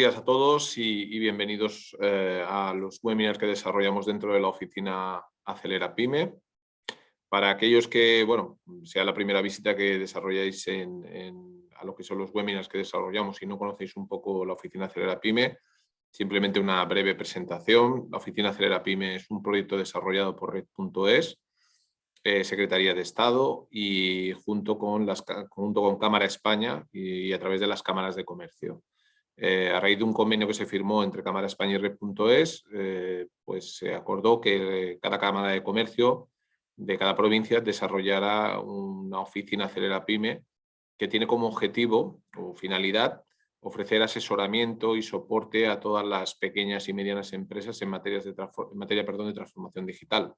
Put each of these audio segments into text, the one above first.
Buenos días a todos y bienvenidos a los webinars que desarrollamos dentro de la oficina Acelera Pyme. Para aquellos que, sea la primera visita que desarrolláis a lo que son los webinars que desarrollamos y no conocéis un poco la oficina Acelera Pyme, simplemente una breve presentación. La oficina Acelera Pyme es un proyecto desarrollado por Red.es, Secretaría de Estado y junto con Cámara España y a través de las cámaras de comercio. A raíz de un convenio que se firmó entre Cámara España y Red.es, pues se acordó que cada Cámara de Comercio de cada provincia desarrollara una oficina Acelera Pyme que tiene como objetivo o finalidad ofrecer asesoramiento y soporte a todas las pequeñas y medianas empresas en materia de transformación digital.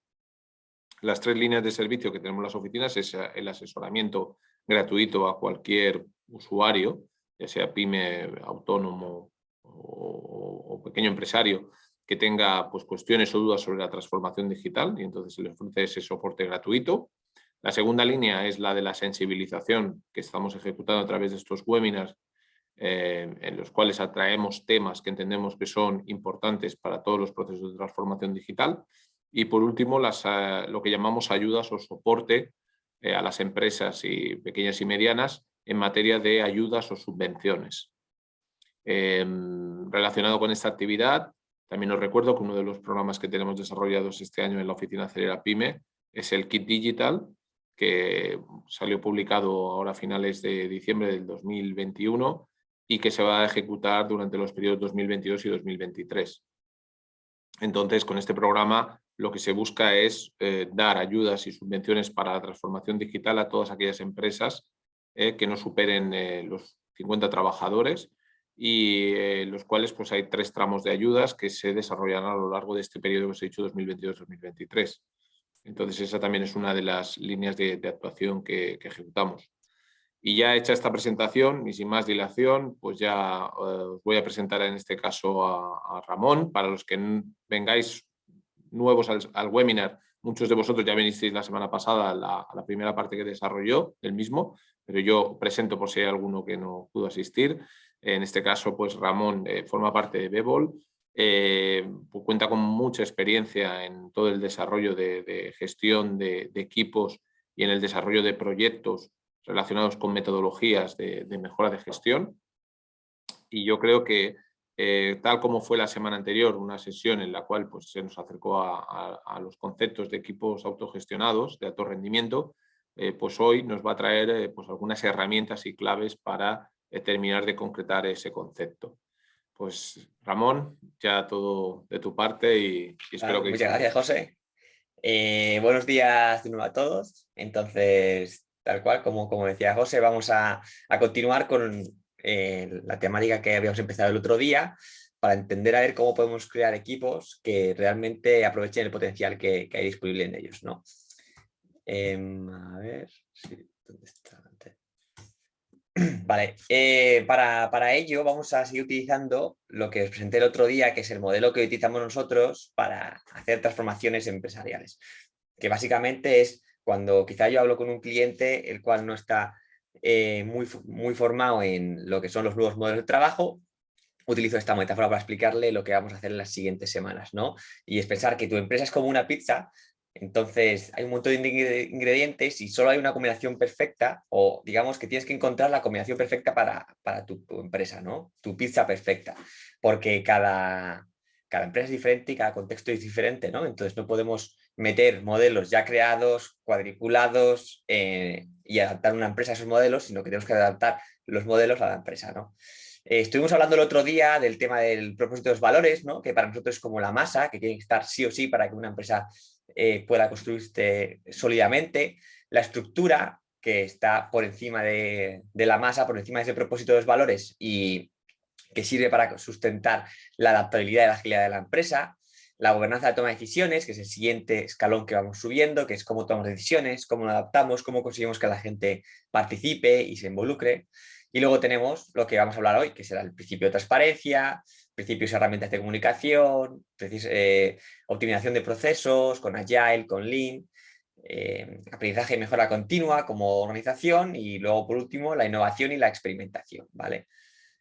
Las tres líneas de servicio que tenemos las oficinas es el asesoramiento gratuito a cualquier usuario, ya sea pyme, autónomo o pequeño empresario, que tenga pues, cuestiones o dudas sobre la transformación digital, y entonces se le ofrece ese soporte gratuito. La segunda línea es la de la sensibilización que estamos ejecutando a través de estos webinars, en los cuales atraemos temas que entendemos que son importantes para todos los procesos de transformación digital. Y por último, lo que llamamos ayudas o soporte a las empresas pequeñas y medianas en materia de ayudas o subvenciones. Relacionado con esta actividad, también os recuerdo que uno de los programas que tenemos desarrollados este año en la oficina Acelera Pyme es el Kit Digital, que salió publicado ahora a finales de diciembre del 2021 y que se va a ejecutar durante los periodos 2022 y 2023. Entonces, con este programa lo que se busca es dar ayudas y subvenciones para la transformación digital a todas aquellas empresas que no superen los 50 trabajadores y los cuales pues, hay 3 tramos de ayudas que se desarrollan a lo largo de este periodo que os he dicho 2022-2023. Entonces, esa también es una de las líneas de actuación que ejecutamos. Y ya hecha esta presentación y sin más dilación, pues ya os voy a presentar en este caso a Ramón. Para los que vengáis nuevos al webinar, muchos de vosotros ya vinisteis la semana pasada a la primera parte que desarrolló el mismo, pero yo presento por si hay alguno que no pudo asistir. En este caso, pues Ramón forma parte de Bebol, pues cuenta con mucha experiencia en todo el desarrollo de gestión de equipos y en el desarrollo de proyectos relacionados con metodologías de mejora de gestión. Y yo creo que, tal como fue la semana anterior, una sesión en la cual pues, se nos acercó a los conceptos de equipos autogestionados, de alto rendimiento, pues hoy nos va a traer pues, algunas herramientas y claves para terminar de concretar ese concepto. Pues Ramón, ya todo de tu parte y espero que... Muchas gracias, José. Buenos días de nuevo a todos. Entonces, tal cual, como decía José, vamos a continuar con la temática que habíamos empezado el otro día para entender a ver cómo podemos crear equipos que realmente aprovechen el potencial que hay disponible en ellos, ¿no? A ver, sí, ¿dónde está? Vale, para ello vamos a seguir utilizando lo que os presenté el otro día, que es el modelo que utilizamos nosotros para hacer transformaciones empresariales, que básicamente es cuando quizá yo hablo con un cliente el cual no está muy formado en lo que son los nuevos modelos de trabajo. Utilizo esta metáfora para explicarle lo que vamos a hacer en las siguientes semanas, ¿no? Y es pensar que tu empresa es como una pizza. Entonces hay un montón de ingredientes y solo hay una combinación perfecta, o digamos que tienes que encontrar la combinación perfecta para tu empresa, ¿no? Tu pizza perfecta, porque cada empresa es diferente y cada contexto es diferente, ¿no? Entonces no podemos meter modelos ya creados, cuadriculados y adaptar una empresa a esos modelos, sino que tenemos que adaptar los modelos a la empresa, ¿no? Estuvimos hablando el otro día del tema del propósito de los valores, ¿no? Que para nosotros es como la masa, que tiene que estar sí o sí para que una empresa pueda construirse sólidamente. La estructura, que está por encima de la masa, por encima de ese propósito de los valores y que sirve para sustentar la adaptabilidad y la agilidad de la empresa. La gobernanza de toma de decisiones, que es el siguiente escalón que vamos subiendo, que es cómo tomamos decisiones, cómo nos adaptamos, cómo conseguimos que la gente participe y se involucre. Y luego tenemos lo que vamos a hablar hoy, que será el principio de transparencia, principios y herramientas de comunicación, optimización de procesos con Agile, con Lean, aprendizaje y mejora continua como organización y luego, por último, la innovación y la experimentación, ¿vale?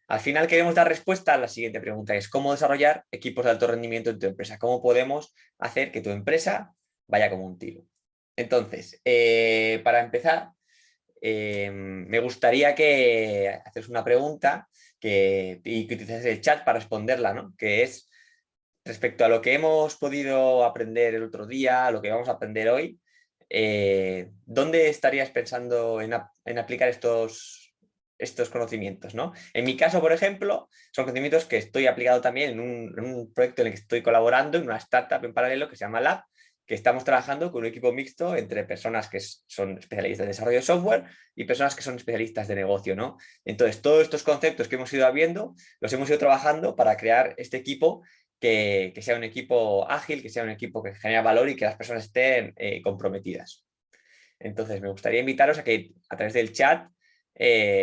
Al final queremos dar respuesta a la siguiente pregunta, es ¿cómo desarrollar equipos de alto rendimiento en tu empresa? ¿Cómo podemos hacer que tu empresa vaya como un tiro? Entonces, para empezar, me gustaría que haces una pregunta y que utilices el chat para responderla, ¿no? Que es respecto a lo que hemos podido aprender el otro día, lo que vamos a aprender hoy, ¿dónde estarías pensando en aplicar estos conocimientos, ¿no? En mi caso, por ejemplo, son conocimientos que estoy aplicando también en un proyecto en el que estoy colaborando, en una startup en paralelo que se llama Lab, que estamos trabajando con un equipo mixto entre personas que son especialistas de desarrollo de software y personas que son especialistas de negocio, ¿no? Entonces, todos estos conceptos que hemos ido viendo, los hemos ido trabajando para crear este equipo que sea un equipo ágil, que sea un equipo que genere valor y que las personas estén comprometidas. Entonces, me gustaría invitaros a que a través del chat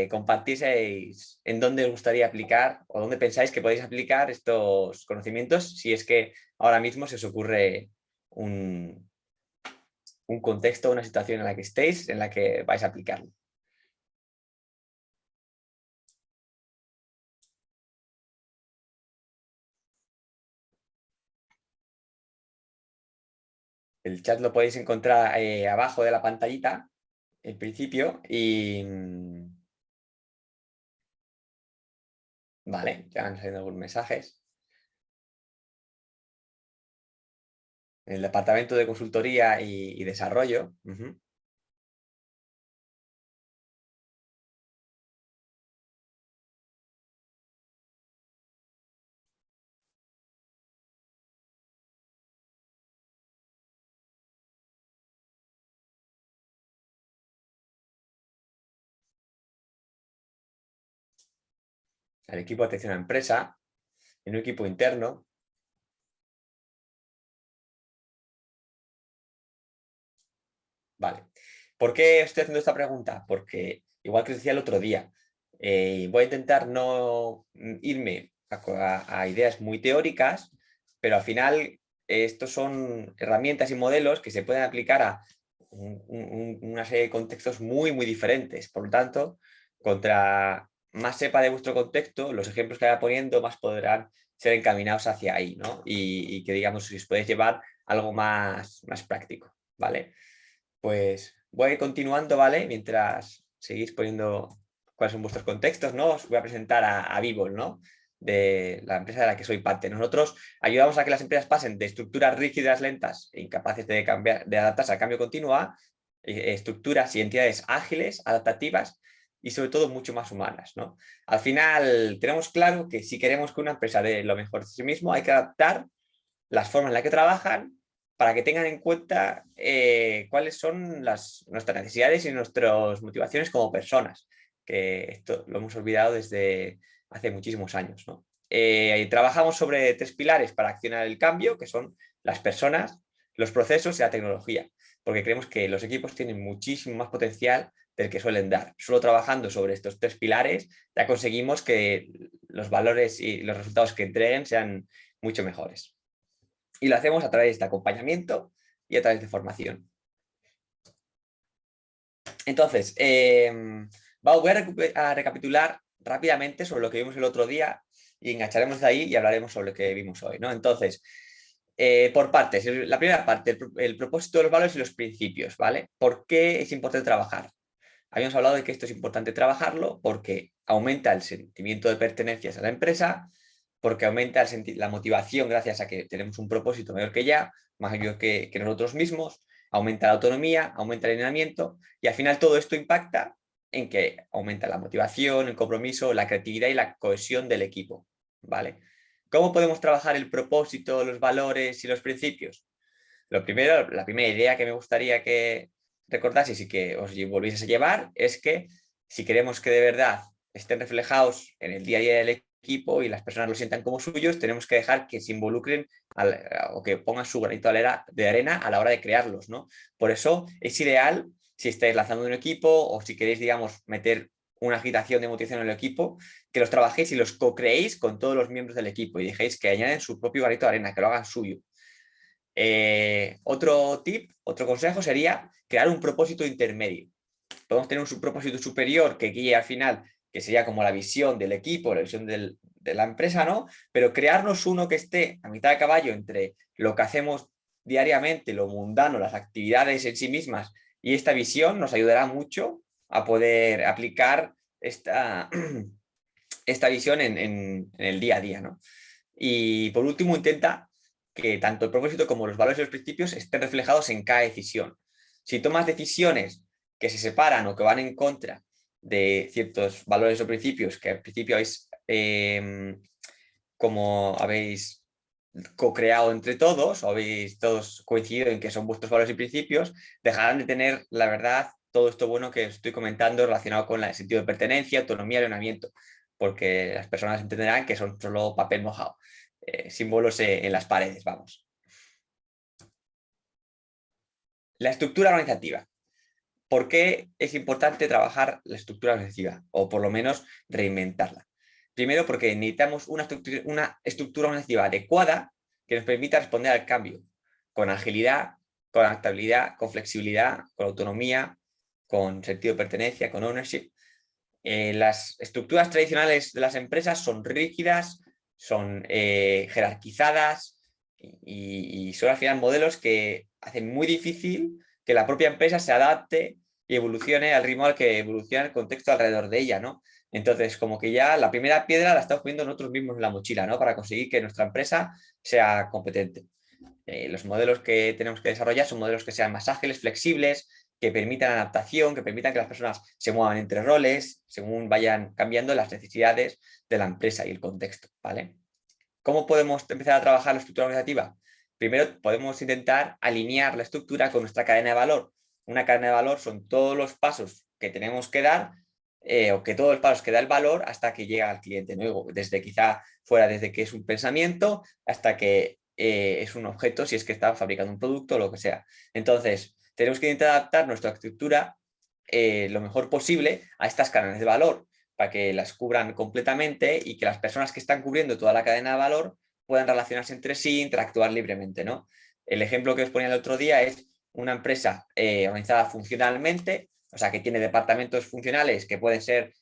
compartieseis en dónde os gustaría aplicar o dónde pensáis que podéis aplicar estos conocimientos si es que ahora mismo se os ocurre un contexto, una situación en la que estéis, en la que vais a aplicarlo. El chat lo podéis encontrar abajo de la pantallita, en principio, y vale, ya han salido algunos mensajes. En el departamento de consultoría y desarrollo. El equipo de atención a la empresa, en un equipo interno. Vale. ¿Por qué estoy haciendo esta pregunta? Porque, igual que os decía el otro día, voy a intentar no irme a ideas muy teóricas, pero al final estos son herramientas y modelos que se pueden aplicar a una serie de contextos muy, muy diferentes. Por lo tanto, contra más sepa de vuestro contexto, los ejemplos que vaya poniendo más podrán ser encaminados hacia ahí, ¿no? Y que, digamos, si os podéis llevar algo más práctico, ¿vale? Pues voy a ir continuando, ¿vale? Mientras seguís poniendo cuáles son vuestros contextos, ¿no? Os voy a presentar a Vivol, ¿no? De la empresa de la que soy parte. Nosotros ayudamos a que las empresas pasen de estructuras rígidas, lentas e incapaces de cambiar, de adaptarse al cambio continuo a estructuras y entidades ágiles, adaptativas y sobre todo mucho más humanas, ¿no? Al final tenemos claro que si queremos que una empresa dé lo mejor de sí mismo, hay que adaptar las formas en las que trabajan para que tengan en cuenta cuáles son nuestras necesidades y nuestras motivaciones como personas, que esto lo hemos olvidado desde hace muchísimos años, ¿no? Trabajamos sobre 3 pilares para accionar el cambio, que son las personas, los procesos y la tecnología, porque creemos que los equipos tienen muchísimo más potencial del que suelen dar. Solo trabajando sobre estos 3 pilares ya conseguimos que los valores y los resultados que entreguen sean mucho mejores. Y lo hacemos a través de acompañamiento y a través de formación. Entonces, voy a recapitular rápidamente sobre lo que vimos el otro día y engancharemos de ahí y hablaremos sobre lo que vimos hoy, ¿no? Entonces, por partes. La primera parte, el propósito de los valores y los principios, ¿vale? ¿Por qué es importante trabajar? Habíamos hablado de que esto es importante trabajarlo porque aumenta el sentimiento de pertenencia a la empresa, porque aumenta la motivación gracias a que tenemos un propósito mayor que ya, más mayor que nosotros mismos, aumenta la autonomía, aumenta el alineamiento y al final todo esto impacta en que aumenta la motivación, el compromiso, la creatividad y la cohesión del equipo, ¿vale? ¿Cómo podemos trabajar el propósito, los valores y los principios? Lo primero, la primera idea que me gustaría que recordaseis y que os volvieseis a llevar es que si queremos que de verdad estén reflejados en el día a día del equipo y las personas lo sientan como suyos, tenemos que dejar que se involucren o que pongan su granito de arena a la hora de crearlos, ¿no? Por eso es ideal si estáis lanzando un equipo o si queréis, digamos, meter una agitación de motivación en el equipo, que los trabajéis y los co-creéis con todos los miembros del equipo y dejéis que añaden su propio granito de arena, que lo hagan suyo. Otro tip, otro consejo sería crear un propósito intermedio. Podemos tener un propósito superior que guíe al final que sería como la visión del equipo, la visión de la empresa, ¿no? Pero crearnos uno que esté a mitad de caballo entre lo que hacemos diariamente, lo mundano, las actividades en sí mismas y esta visión nos ayudará mucho a poder aplicar esta, esta visión en el día a día, ¿no? Y por último, intenta que tanto el propósito como los valores y los principios estén reflejados en cada decisión. Si tomas decisiones que se separan o que van en contra de ciertos valores o principios que al principio habéis, como habéis co-creado entre todos, o habéis todos coincidido en que son vuestros valores y principios, dejarán de tener, la verdad, todo esto bueno que estoy comentando relacionado con el sentido de pertenencia, autonomía y alineamiento, porque las personas entenderán que son solo papel mojado, símbolos en las paredes, vamos. La estructura organizativa. ¿Por qué es importante trabajar la estructura organizativa? O por lo menos reinventarla. Primero porque necesitamos una estructura organizativa adecuada que nos permita responder al cambio con agilidad, con adaptabilidad, con flexibilidad, con autonomía, con sentido de pertenencia, con ownership. Las estructuras tradicionales de las empresas son rígidas, son jerarquizadas y son al final modelos que hacen muy difícil que la propia empresa se adapte y evolucione al ritmo al que evoluciona el contexto alrededor de ella, ¿no? Entonces, como que ya la primera piedra la estamos poniendo nosotros mismos en la mochila, ¿no? Para conseguir que nuestra empresa sea competente. Los modelos que tenemos que desarrollar son modelos que sean más ágiles, flexibles, que permitan adaptación, que permitan que las personas se muevan entre roles según vayan cambiando las necesidades de la empresa y el contexto, ¿vale? ¿Cómo podemos empezar a trabajar la estructura organizativa? Primero podemos intentar alinear la estructura con nuestra cadena de valor. Una cadena de valor son todos los pasos que tenemos que dar o que todos los pasos que da el valor hasta que llega al cliente, ¿no? Desde quizá fuera desde que es un pensamiento hasta que es un objeto, si es que está fabricando un producto o lo que sea. Entonces, tenemos que intentar adaptar nuestra estructura lo mejor posible a estas cadenas de valor para que las cubran completamente y que las personas que están cubriendo toda la cadena de valor puedan relacionarse entre sí e interactuar libremente, ¿no? El ejemplo que os ponía el otro día es una empresa organizada funcionalmente, o sea, que tiene departamentos funcionales que pueden ser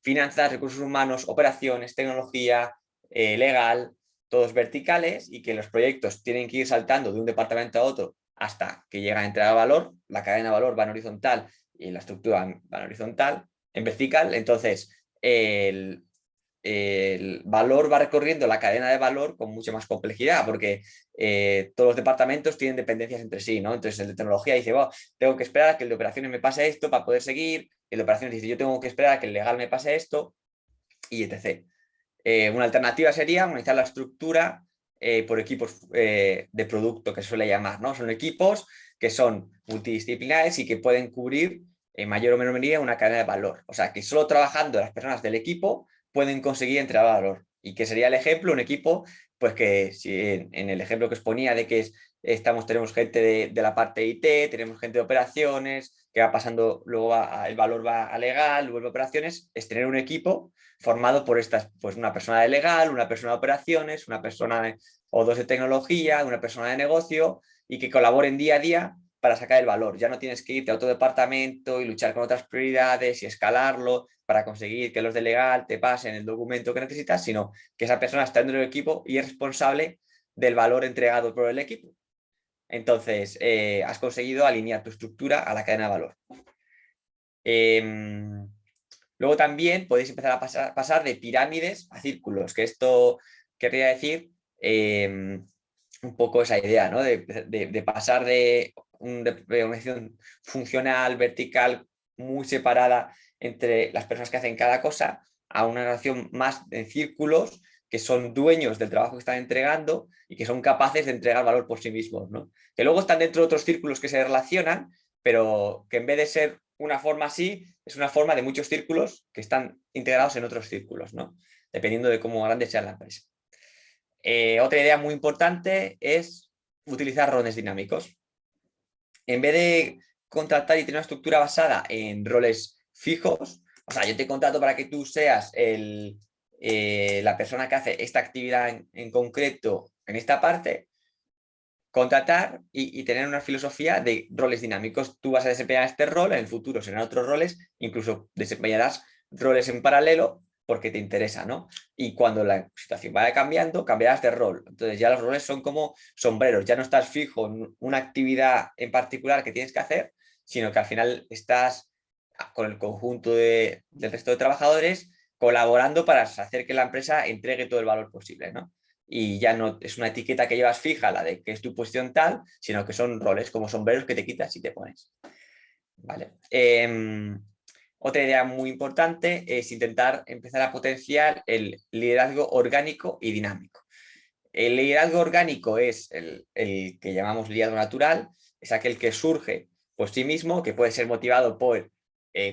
finanzas, recursos humanos, operaciones, tecnología, legal, todos verticales y que los proyectos tienen que ir saltando de un departamento a otro hasta que llega a entregar valor, la cadena de valor va en horizontal y la estructura va en horizontal, en vertical, entonces el valor va recorriendo la cadena de valor con mucha más complejidad, porque todos los departamentos tienen dependencias entre sí, ¿no? Entonces el de tecnología dice, oh, tengo que esperar a que el de operaciones me pase esto para poder seguir, el de operaciones dice, yo tengo que esperar a que el legal me pase esto, y etc. Una alternativa sería organizar la estructura por equipos de producto, que se suele llamar, ¿no? Son equipos que son multidisciplinares y que pueden cubrir en mayor o menor medida una cadena de valor. O sea, que solo trabajando las personas del equipo pueden conseguir entregar valor. ¿Y qué sería el ejemplo? Un equipo, pues que si en el ejemplo que os ponía de que tenemos gente de la parte IT, tenemos gente de operaciones, que va pasando, luego el valor va a legal, luego a operaciones, es tener un equipo formado por estas, pues una persona de legal, una persona de operaciones, una persona o dos de tecnología, una persona de negocio y que colaboren día a día para sacar el valor. Ya no tienes que irte a otro departamento y luchar con otras prioridades y escalarlo para conseguir que los de legal te pasen el documento que necesitas, sino que esa persona está dentro del equipo y es responsable del valor entregado por el equipo. Entonces, has conseguido alinear tu estructura a la cadena de valor. Luego también podéis empezar a pasar de pirámides a círculos, que esto querría decir un poco esa idea, ¿no? De pasar de una organización funcional, vertical, muy separada entre las personas que hacen cada cosa, a una relación más de círculos que son dueños del trabajo que están entregando y que son capaces de entregar valor por sí mismos, ¿no? Que luego están dentro de otros círculos que se relacionan, pero que en vez de ser una forma así, es una forma de muchos círculos que están integrados en otros círculos, ¿no? Dependiendo de cómo grande sea la empresa. Otra idea muy importante es utilizar roles dinámicos. En vez de contratar y tener una estructura basada en roles fijos, o sea, yo te contrato para que tú seas la persona que hace esta actividad en concreto en esta parte, contratar y tener una filosofía de roles dinámicos. Tú vas a desempeñar este rol, en el futuro serán otros roles, incluso desempeñarás roles en paralelo porque te interesa, ¿no? Y cuando la situación vaya cambiando, cambiarás de rol. Entonces ya los roles son como sombreros, ya no estás fijo en una actividad en particular que tienes que hacer, sino que al final estás con el conjunto del resto de trabajadores colaborando para hacer que la empresa entregue todo el valor posible, ¿no? Y ya no es una etiqueta que llevas fija, la de que es tu posición tal, sino que son roles como sombreros que te quitas y te pones. ¿Vale? Otra idea muy importante es intentar empezar a potenciar el liderazgo orgánico y dinámico. El liderazgo orgánico es el que llamamos liderazgo natural, es aquel que surge por sí mismo, que puede ser motivado por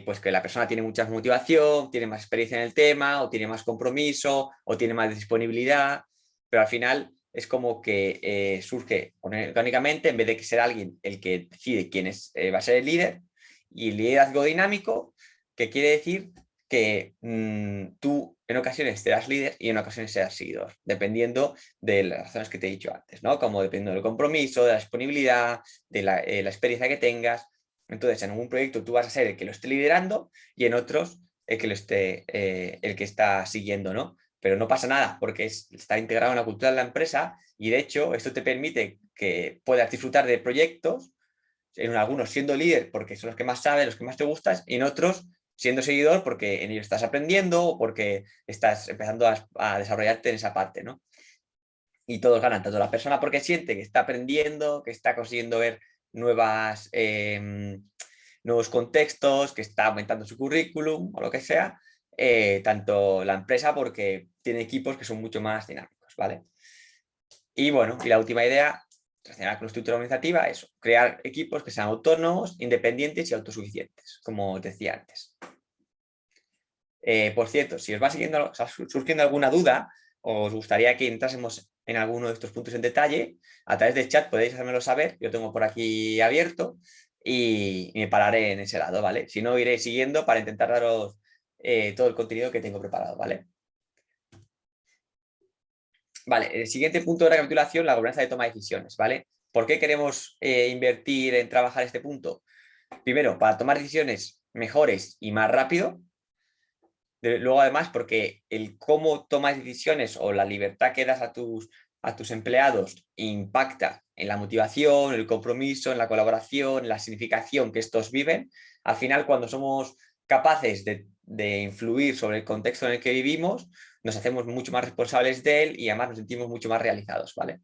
pues que la persona tiene mucha motivación, tiene más experiencia en el tema, o tiene más compromiso, o tiene más disponibilidad, pero al final es como que surge orgánicamente en vez de que ser alguien el que decide quién va a ser el líder. Y el liderazgo dinámico, que quiere decir que tú en ocasiones serás líder y en ocasiones serás seguidor, dependiendo de las razones que te he dicho antes, ¿no? Como dependiendo del compromiso, de la disponibilidad, de la experiencia que tengas. Entonces, en algún proyecto tú vas a ser el que lo esté liderando y en otros el que está siguiendo, ¿no? Pero no pasa nada porque está integrado en la cultura de la empresa y de hecho esto te permite que puedas disfrutar de proyectos, en algunos siendo líder porque son los que más sabes, los que más te gustas, y en otros siendo seguidor porque en ellos estás aprendiendo o porque estás empezando a desarrollarte en esa parte, ¿no? Y todos ganan, tanto la persona porque siente que está aprendiendo, que está consiguiendo ver nuevos contextos, que está aumentando su currículum o lo que sea, tanto la empresa porque tiene equipos que son mucho más dinámicos, ¿vale? Y bueno, y la última idea relacionada con la estructura organizativa es crear equipos que sean autónomos, independientes y autosuficientes, como decía antes. Por cierto, si os va surgiendo alguna duda o os gustaría que entrásemos en alguno de estos puntos en detalle, a través del chat podéis hacérmelo saber, yo tengo por aquí abierto y me pararé en ese lado, ¿vale? Si no, iré siguiendo para intentar daros todo el contenido que tengo preparado, ¿vale? Vale, el siguiente punto de recapitulación, la gobernanza de toma de decisiones, ¿vale? ¿Por qué queremos invertir en trabajar este punto? Primero, para tomar decisiones mejores y más rápido. Luego, además, porque el cómo tomas decisiones o la libertad que das a tus empleados impacta en la motivación, el compromiso, en la colaboración, en la significación que estos viven. Al final, cuando somos capaces de influir sobre el contexto en el que vivimos, nos hacemos mucho más responsables de él y además nos sentimos mucho más realizados, ¿vale?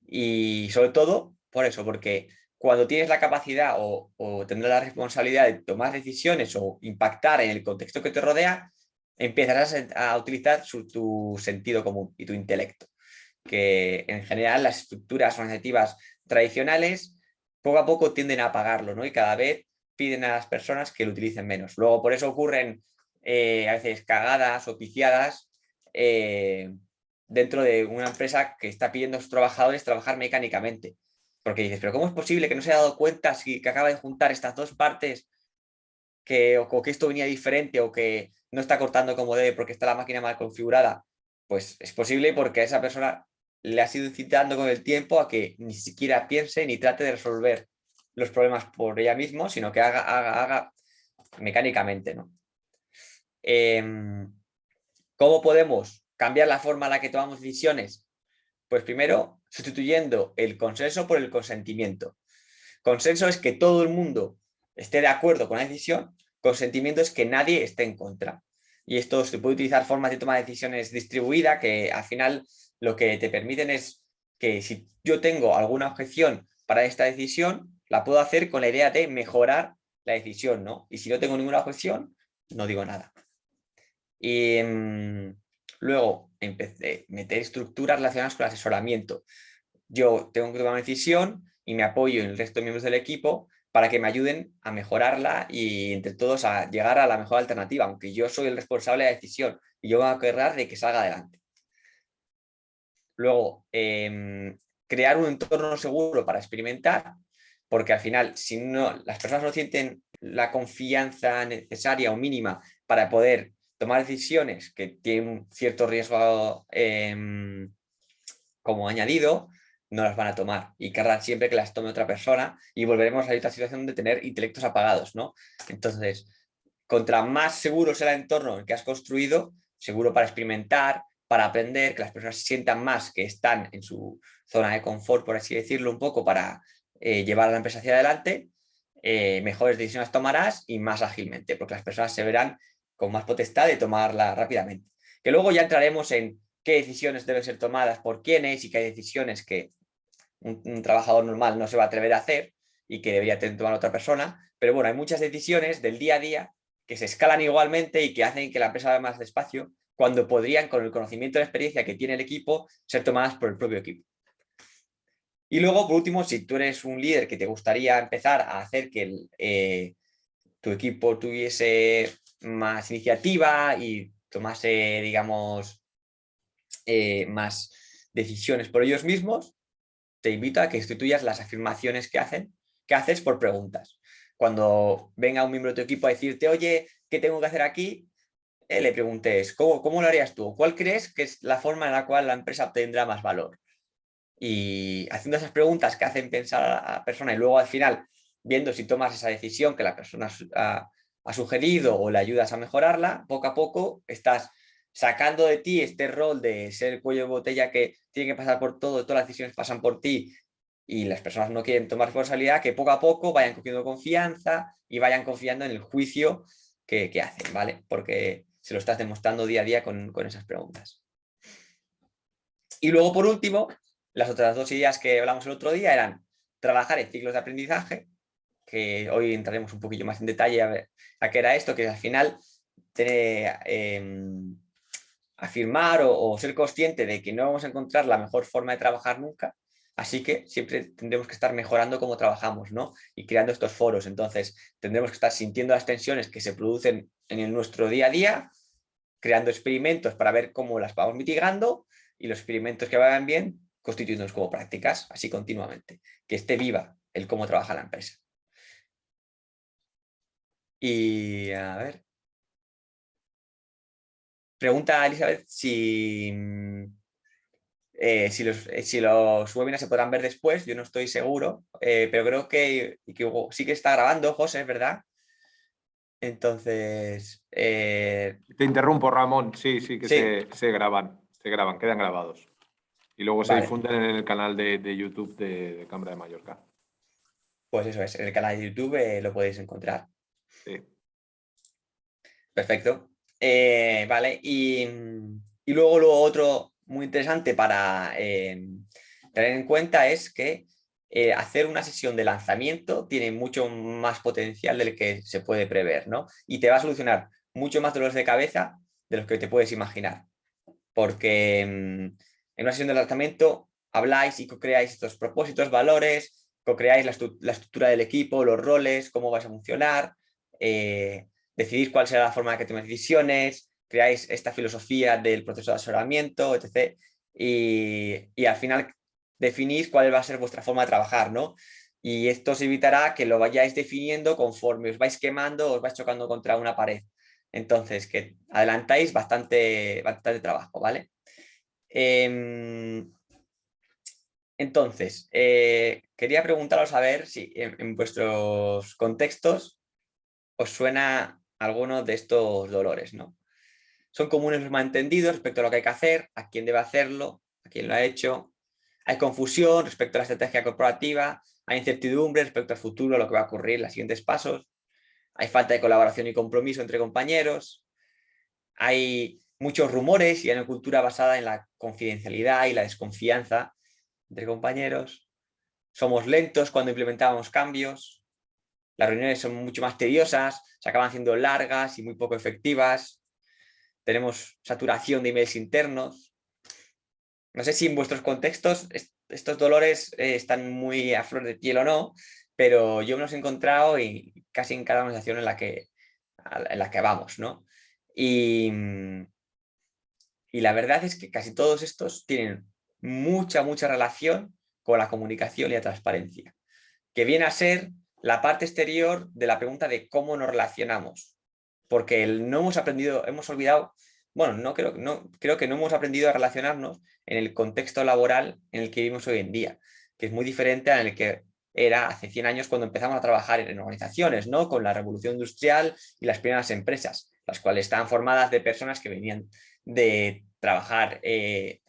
Y sobre todo por eso, porque cuando tienes la capacidad o tendrás la responsabilidad de tomar decisiones o impactar en el contexto que te rodea, empezarás a utilizar tu sentido común y tu intelecto, que en general las estructuras organizativas tradicionales poco a poco tienden a apagarlo, ¿no? Y cada vez piden a las personas que lo utilicen menos. Luego por eso ocurren a veces cagadas o piciadas dentro de una empresa que está pidiendo a sus trabajadores trabajar mecánicamente. Porque dices, pero ¿cómo es posible que no se haya dado cuenta que acaba de juntar estas dos partes o que esto venía diferente o que no está cortando como debe porque está la máquina mal configurada? Pues es posible porque a esa persona le ha sido incitando con el tiempo a que ni siquiera piense ni trate de resolver los problemas por ella misma, sino que haga mecánicamente, ¿no? ¿Cómo podemos cambiar la forma en la que tomamos decisiones? Pues primero, sustituyendo el consenso por el consentimiento. Consenso es que todo el mundo esté de acuerdo con la decisión, consentimiento es que nadie esté en contra. Y esto se puede utilizar formas de toma de decisiones distribuida que al final lo que te permiten es que si yo tengo alguna objeción para esta decisión, la puedo hacer con la idea de mejorar la decisión, ¿no? Y si no tengo ninguna objeción, no digo nada. Y luego empecé a meter estructuras relacionadas con el asesoramiento. Yo tengo que tomar una decisión y me apoyo en el resto de miembros del equipo para que me ayuden a mejorarla y entre todos a llegar a la mejor alternativa, aunque yo soy el responsable de la decisión y yo me voy a encargar de que salga adelante. Luego, crear un entorno seguro para experimentar, porque al final, si no, las personas no sienten la confianza necesaria o mínima para poder tomar decisiones que tienen un cierto riesgo como añadido, no las van a tomar y querrán siempre que las tome otra persona y volveremos a esta situación de tener intelectos apagados, ¿no? Entonces, contra más seguro sea el entorno en el que has construido, seguro para experimentar, para aprender, que las personas se sientan más que están en su zona de confort, por así decirlo, un poco para llevar a la empresa hacia adelante, mejores decisiones tomarás y más ágilmente, porque las personas se verán con más potestad de tomarla rápidamente. Que luego ya entraremos en qué decisiones deben ser tomadas por quiénes y qué hay decisiones que un trabajador normal no se va a atrever a hacer y que debería tomar otra persona. Pero bueno, hay muchas decisiones del día a día que se escalan igualmente y que hacen que la empresa vaya más despacio cuando podrían, con el conocimiento y la experiencia que tiene el equipo, ser tomadas por el propio equipo. Y luego, por último, si tú eres un líder que te gustaría empezar a hacer que tu equipo tuviese más iniciativa y tomase, digamos, más decisiones por ellos mismos, te invito a que instituyas las afirmaciones que haces por preguntas. Cuando venga un miembro de tu equipo a decirte, oye, ¿qué tengo que hacer aquí? Le preguntes, ¿cómo lo harías tú? ¿Cuál crees que es la forma en la cual la empresa obtendrá más valor? Y haciendo esas preguntas que hacen pensar a la persona y luego al final viendo si tomas esa decisión que la persona ha sugerido o le ayudas a mejorarla, poco a poco estás sacando de ti este rol de ser el cuello de botella que tiene que pasar por todo, todas las decisiones pasan por ti y las personas no quieren tomar responsabilidad, que poco a poco vayan cogiendo confianza y vayan confiando en el juicio que hacen, ¿vale? Porque se lo estás demostrando día a día con esas preguntas. Y luego, por último, las otras dos ideas que hablamos el otro día eran trabajar en ciclos de aprendizaje, que hoy entraremos un poquillo más en detalle a ver a qué era esto, que al final afirmar o ser consciente de que no vamos a encontrar la mejor forma de trabajar nunca, así que siempre tendremos que estar mejorando cómo trabajamos, ¿no? Y creando estos foros. Entonces, tendremos que estar sintiendo las tensiones que se producen en nuestro día a día, creando experimentos para ver cómo las vamos mitigando y los experimentos que vayan bien, constituyéndonos como prácticas, así continuamente. Que esté viva el cómo trabaja la empresa. Y a ver. Pregunta a Elizabeth si los webinars se podrán ver después. Yo no estoy seguro, pero creo que sí que está grabando, José, ¿verdad? Entonces, Te interrumpo, Ramón. Sí, sí que sí, se graban, quedan grabados. Y luego se vale, difunden en el canal de YouTube de Cámara de Mallorca. pues eso es, en el canal de YouTube lo podéis encontrar. Sí. Perfecto. Vale, y luego lo otro muy interesante para tener en cuenta es que hacer una sesión de lanzamiento tiene mucho más potencial del que se puede prever, ¿no? Y te va a solucionar mucho más dolores de cabeza de los que te puedes imaginar. Porque en una sesión de lanzamiento habláis y co-creáis estos propósitos, valores, co-creáis la estructura del equipo, los roles, cómo vais a funcionar, decidís cuál será la forma de que toméis decisiones, creáis esta filosofía del proceso de asesoramiento, etc. Y al final definís cuál va a ser vuestra forma de trabajar, ¿no? Y esto os evitará que lo vayáis definiendo conforme os vais quemando, os vais chocando contra una pared. Entonces, que adelantáis bastante trabajo, ¿vale? Entonces, quería preguntaros a ver si en vuestros contextos os suena alguno de estos dolores, ¿no? Son comunes los malentendidos respecto a lo que hay que hacer, a quién debe hacerlo, a quién lo ha hecho. Hay confusión respecto a la estrategia corporativa, hay incertidumbre respecto al futuro, a lo que va a ocurrir, los siguientes pasos. Hay falta de colaboración y compromiso entre compañeros. Hay muchos rumores y hay una cultura basada en la confidencialidad y la desconfianza entre compañeros. Somos lentos cuando implementamos cambios. Las reuniones son mucho más tediosas, se acaban siendo largas y muy poco efectivas. Tenemos saturación de emails internos. No sé si en vuestros contextos estos dolores están muy a flor de piel o no, pero yo me los he encontrado y casi en cada organización en la que vamos, ¿no? Y la verdad es que casi todos estos tienen mucha relación con la comunicación y la transparencia, que viene a ser la parte exterior de la pregunta de cómo nos relacionamos. Porque no hemos aprendido, hemos olvidado, bueno, creo que no hemos aprendido a relacionarnos en el contexto laboral en el que vivimos hoy en día, que es muy diferente al que era hace 100 años cuando empezamos a trabajar en organizaciones, ¿no? Con la revolución industrial y las primeras empresas, las cuales estaban formadas de personas que venían de trabajar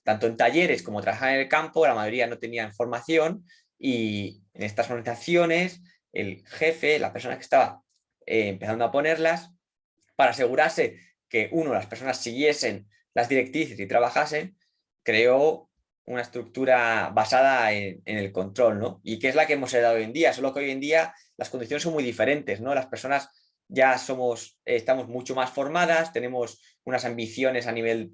tanto en talleres como trabajar en el campo. La mayoría no tenían formación, y en estas organizaciones el jefe, la persona que estaba empezando a ponerlas, para asegurarse que, uno, las personas siguiesen las directrices y trabajasen, creó una estructura basada en el control, ¿no? Y que es la que hemos heredado hoy en día, solo que hoy en día las condiciones son muy diferentes, ¿no? Las personas ya estamos mucho más formadas, tenemos unas ambiciones a nivel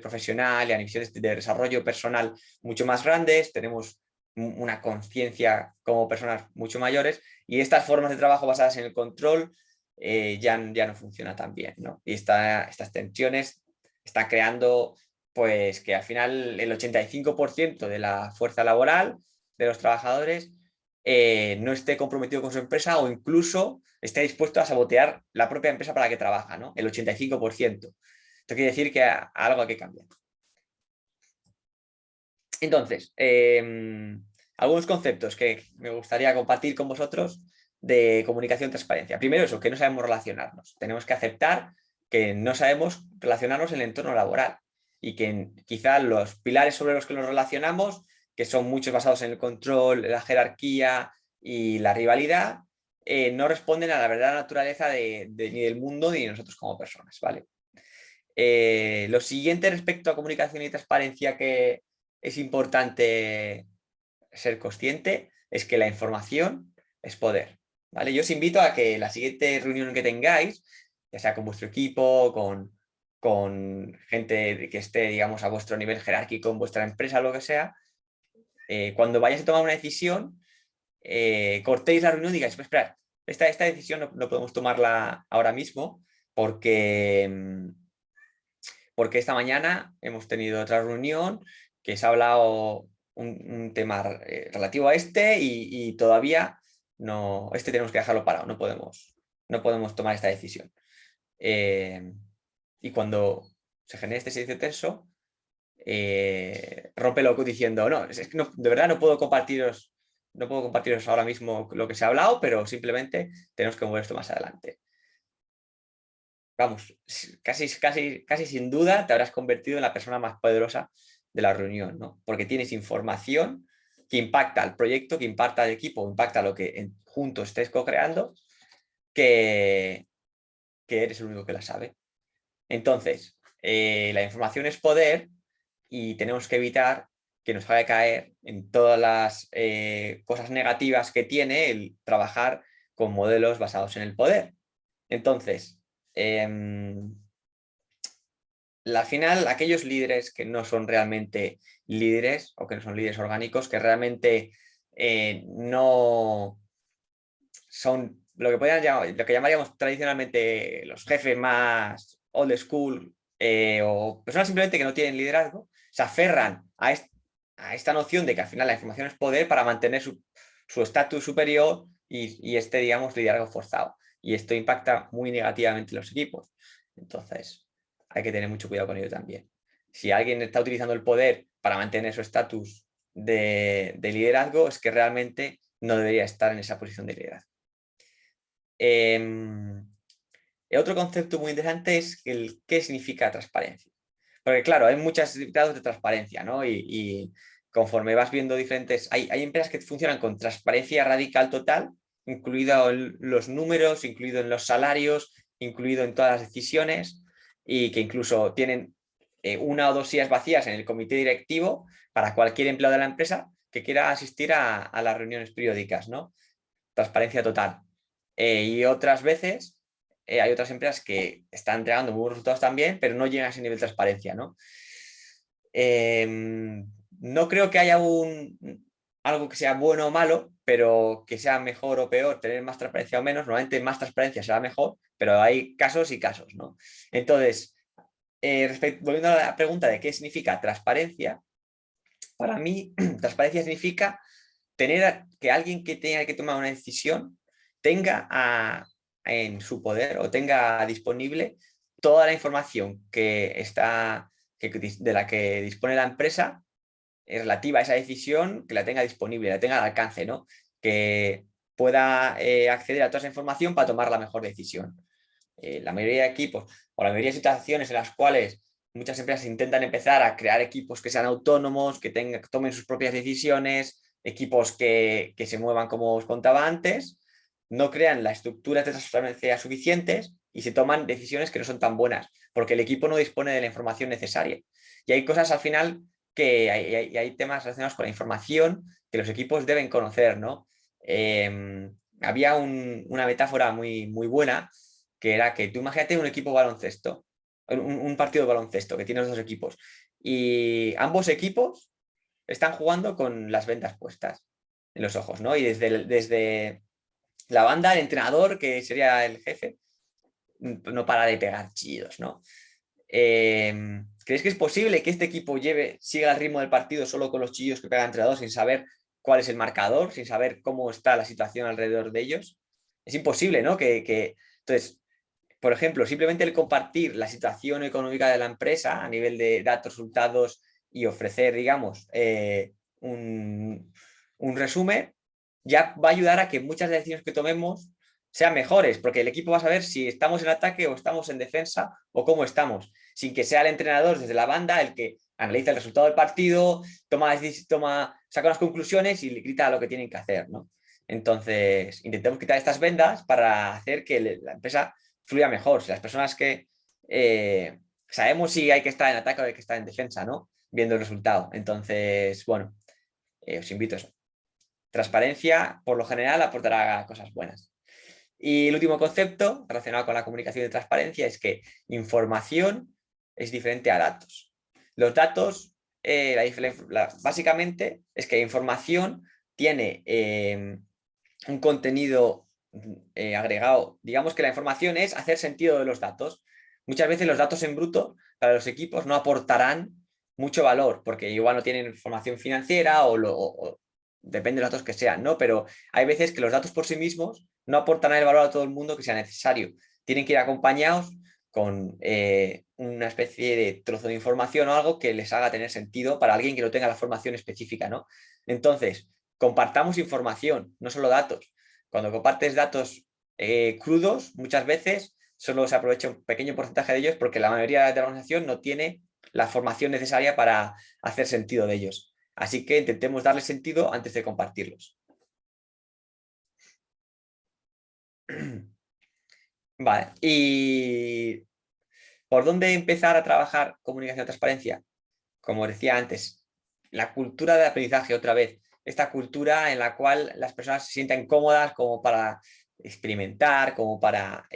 profesional y ambiciones de desarrollo personal mucho más grandes, tenemos una conciencia como personas mucho mayores, y estas formas de trabajo basadas en el control ya no funciona tan bien, ¿no? Y estas tensiones están creando, pues, que al final el 85% de la fuerza laboral de los trabajadores no esté comprometido con su empresa, o incluso esté dispuesto a sabotear la propia empresa para la que trabaja, ¿no? El 85%. Esto quiere decir que algo hay que cambiar. Entonces, algunos conceptos que me gustaría compartir con vosotros de comunicación y transparencia. Primero, eso, que no sabemos relacionarnos. Tenemos que aceptar que no sabemos relacionarnos en el entorno laboral, y que quizás los pilares sobre los que nos relacionamos, que son muchos basados en el control, la jerarquía y la rivalidad, no responden a la verdadera naturaleza ni del mundo ni de nosotros como personas, ¿vale? Lo siguiente respecto a comunicación y transparencia que es importante ser consciente es que la información es poder, ¿vale? Yo os invito a que la siguiente reunión que tengáis, ya sea con vuestro equipo, con gente que esté, digamos, a vuestro nivel jerárquico en vuestra empresa, lo que sea, cuando vayáis a tomar una decisión, cortéis la reunión y digáis, pues esperad, esta decisión no podemos tomarla ahora mismo porque esta mañana hemos tenido otra reunión que se ha hablado un tema relativo a este, y todavía no, tenemos que dejarlo parado, no podemos tomar esta decisión. Y cuando se genere este silencio tenso, rómpelo diciendo, no, es que de verdad no puedo compartiros ahora mismo lo que se ha hablado, pero simplemente tenemos que mover esto más adelante. Vamos, casi sin duda te habrás convertido en la persona más poderosa de la reunión, ¿no? Porque tienes información que impacta al proyecto, que impacta al equipo, impacta lo que juntos estés co-creando, que eres el único que la sabe. Entonces, la información es poder, y tenemos que evitar que nos haga caer en todas las cosas negativas que tiene el trabajar con modelos basados en el poder. Entonces, al final, aquellos líderes que no son realmente líderes, o que no son líderes orgánicos, que realmente no son lo que llamaríamos tradicionalmente los jefes más old school, o personas simplemente que no tienen liderazgo, se aferran a esta noción de que al final la información es poder para mantener su estatus superior y digamos, liderazgo forzado. Y esto impacta muy negativamente en los equipos. Entonces, hay que tener mucho cuidado con ello también. Si alguien está utilizando el poder para mantener su estatus de liderazgo, es que realmente no debería estar en esa posición de liderazgo. Otro concepto muy interesante es qué significa transparencia. Porque claro, hay muchos grados de transparencia, ¿no? Y conforme vas viendo diferentes... Hay empresas que funcionan con transparencia radical total, incluido en los números, incluido en los salarios, incluido en todas las decisiones, y que incluso tienen una o dos sillas vacías en el comité directivo para cualquier empleado de la empresa que quiera asistir a las reuniones periódicas, ¿no? Transparencia total. Y otras veces hay otras empresas que están entregando muy buenos resultados también, pero no llegan a ese nivel de transparencia, ¿no? No creo que haya algo que sea bueno o malo, pero que sea mejor o peor tener más transparencia o menos. Normalmente más transparencia será mejor, pero hay casos y casos, ¿no? Entonces, volviendo a la pregunta de qué significa transparencia, para mí transparencia significa que alguien que tenga que tomar una decisión tenga en su poder, o tenga disponible toda la información de la que dispone la empresa relativa a esa decisión, que la tenga disponible, la tenga al alcance, ¿no? que pueda acceder a toda esa información para tomar la mejor decisión. La mayoría de equipos o la mayoría de situaciones en las cuales muchas empresas intentan empezar a crear equipos que sean autónomos, que tomen sus propias decisiones, equipos que se muevan como os contaba antes, no crean las estructuras de transparencia suficientes y se toman decisiones que no son tan buenas, porque el equipo no dispone de la información necesaria. Y hay cosas al final que hay temas relacionados con la información que los equipos deben conocer, ¿no? Había una metáfora muy buena, que era que tú imagínate un equipo baloncesto, un partido de baloncesto que tiene los dos equipos, y ambos equipos están jugando con las vendas puestas en los ojos, ¿no? Y desde la banda, el entrenador, que sería el jefe, no para de pegar chillos, ¿no? ¿Crees que es posible que este equipo siga el ritmo del partido solo con los chillos que pega el entrenador, sin saber cuál es el marcador, sin saber cómo está la situación alrededor de ellos? Es imposible, ¿no? Entonces, por ejemplo, simplemente el compartir la situación económica de la empresa a nivel de datos, resultados y ofrecer, digamos, un resumen, ya va a ayudar a que muchas decisiones que tomemos sean mejores, porque el equipo va a saber si estamos en ataque o estamos en defensa o cómo estamos, sin que sea el entrenador desde la banda el que analiza el resultado del partido, saca unas conclusiones y le grita lo que tienen que hacer, ¿no? Entonces, intentemos quitar estas vendas para hacer que la empresa fluya mejor. Si las personas que sabemos si hay que estar en ataque o hay que estar en defensa, ¿no? Viendo el resultado. Entonces, bueno, os invito a eso. Transparencia, por lo general, aportará cosas buenas. Y el último concepto relacionado con la comunicación de transparencia es que información es diferente a datos. Los datos, básicamente, es que información tiene un contenido agregado. Digamos que la información es hacer sentido de los datos. Muchas veces los datos en bruto para los equipos no aportarán mucho valor, porque igual no tienen información financiera o depende de los datos que sean, ¿no? Pero hay veces que los datos por sí mismos no aportan el valor a todo el mundo que sea necesario. Tienen que ir acompañados con una especie de trozo de información o algo que les haga tener sentido para alguien que no tenga la formación específica, ¿no? Entonces, compartamos información, no solo datos. Cuando compartes datos crudos, muchas veces solo se aprovecha un pequeño porcentaje de ellos porque la mayoría de la organización no tiene la formación necesaria para hacer sentido de ellos. Así que intentemos darle sentido antes de compartirlos. Vale, ¿y por dónde empezar a trabajar comunicación de transparencia? Como decía antes, la cultura de aprendizaje otra vez. Esta cultura en la cual las personas se sientan cómodas como para experimentar, como para,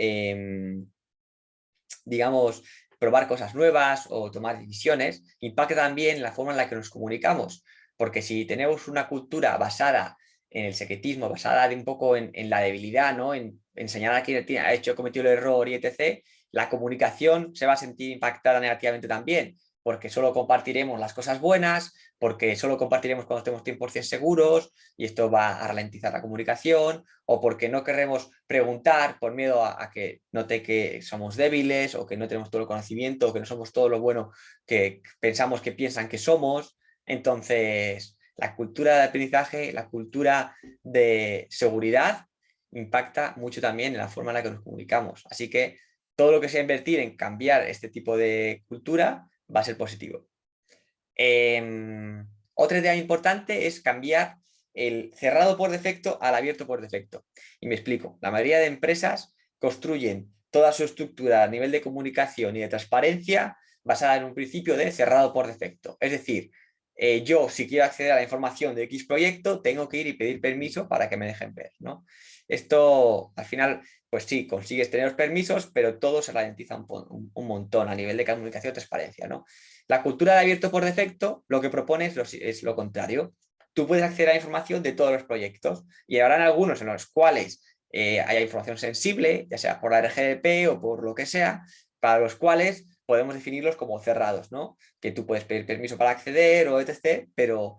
digamos, probar cosas nuevas o tomar decisiones, impacta también la forma en la que nos comunicamos. Porque si tenemos una cultura basada en el secretismo, basada un poco en la debilidad, ¿no? En enseñar a quien ha cometido el error y etc., la comunicación se va a sentir impactada negativamente también, porque solo compartiremos las cosas buenas, porque solo compartiremos cuando estemos 100% seguros y esto va a ralentizar la comunicación, o porque no queremos preguntar por miedo a que note que somos débiles o que no tenemos todo el conocimiento o que no somos todo lo bueno que pensamos que piensan que somos. Entonces, la cultura de aprendizaje, la cultura de seguridad impacta mucho también en la forma en la que nos comunicamos. Así que todo lo que sea invertir en cambiar este tipo de cultura va a ser positivo. Otra idea importante es cambiar el cerrado por defecto al abierto por defecto. Y me explico. La mayoría de empresas construyen toda su estructura a nivel de comunicación y de transparencia basada en un principio de cerrado por defecto. Es decir, yo si quiero acceder a la información de X proyecto, tengo que ir y pedir permiso para que me dejen ver, ¿no? Esto al final, pues sí, consigues tener los permisos, pero todo se ralentiza un montón a nivel de comunicación y transparencia, ¿no? La cultura de abierto por defecto lo que propone es lo contrario. Tú puedes acceder a la información de todos los proyectos y habrán algunos en los cuales haya información sensible, ya sea por la RGPD o por lo que sea, para los cuales podemos definirlos como cerrados, ¿no? Que tú puedes pedir permiso para acceder o etc., pero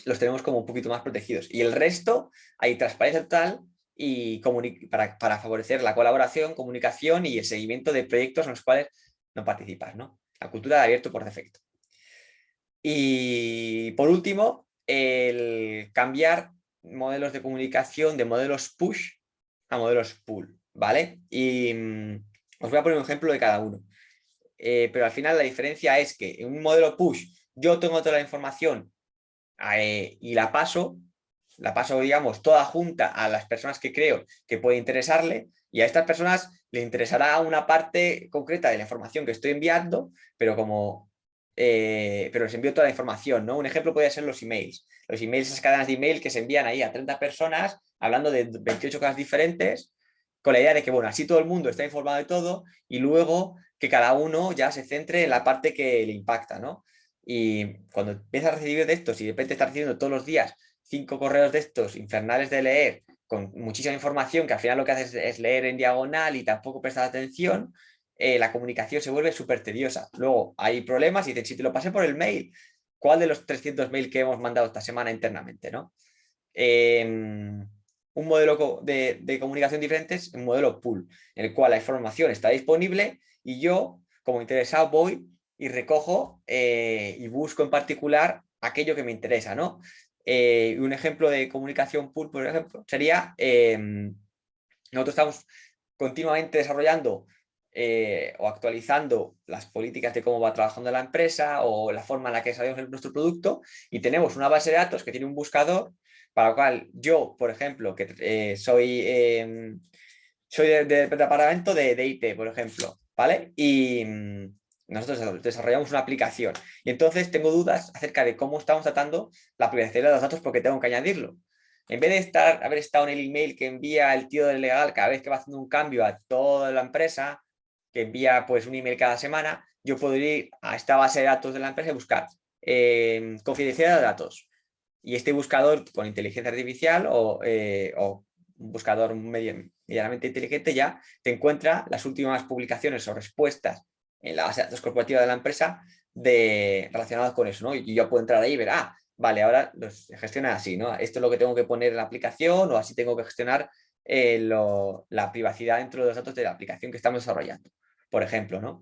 los tenemos como un poquito más protegidos. Y el resto hay transparencia total y para favorecer la colaboración, comunicación y el seguimiento de proyectos en los cuales no participas, ¿no? La cultura de abierto por defecto. Y por último, el cambiar modelos de comunicación de modelos push a modelos pull, ¿vale? Y os voy a poner un ejemplo de cada uno. Pero al final la diferencia es que en un modelo push yo tengo toda la información y la paso, digamos, toda junta a las personas que creo que puede interesarle, y a estas personas le interesará una parte concreta de la información que estoy enviando, pero pero les envío toda la información, ¿no? Un ejemplo podría ser los emails. Los emails, esas cadenas de email que se envían ahí a 30 personas hablando de 28 cosas diferentes, con la idea de que, bueno, así todo el mundo está informado de todo y luego que cada uno ya se centre en la parte que le impacta, ¿no? Y cuando empiezas a recibir de estos y de repente estás recibiendo todos los días 5 correos de estos infernales de leer, con muchísima información que al final lo que haces es leer en diagonal y tampoco prestar atención, la comunicación se vuelve súper tediosa. Luego hay problemas y dicen, si te lo pasé por el mail, ¿cuál de los 300 mails que hemos mandado esta semana internamente, ¿no? Un modelo de comunicación diferente es un modelo pool, en el cual la información está disponible y yo, como interesado, voy y recojo y busco en particular aquello que me interesa, ¿no? Un ejemplo de comunicación pool, por ejemplo, sería nosotros estamos continuamente desarrollando o actualizando las políticas de cómo va trabajando la empresa o la forma en la que desarrollamos nuestro producto, y tenemos una base de datos que tiene un buscador para lo cual yo, por ejemplo, que soy del departamento de IT, por ejemplo, ¿vale? Y nosotros desarrollamos una aplicación y entonces tengo dudas acerca de cómo estamos tratando la privacidad de los datos porque tengo que añadirlo. En vez de haber estado en el email que envía el tío del legal cada vez que va haciendo un cambio a toda la empresa, que envía pues un email cada semana, yo puedo ir a esta base de datos de la empresa y buscar confidencialidad de datos. Y este buscador con inteligencia artificial o un buscador medianamente inteligente ya te encuentra las últimas publicaciones o respuestas en la base de datos corporativa de la empresa relacionadas con eso, ¿no? Y yo puedo entrar ahí y ver, vale, ahora los gestiona así, ¿no? Esto es lo que tengo que poner en la aplicación o así tengo que gestionar la privacidad dentro de los datos de la aplicación que estamos desarrollando, por ejemplo, ¿no?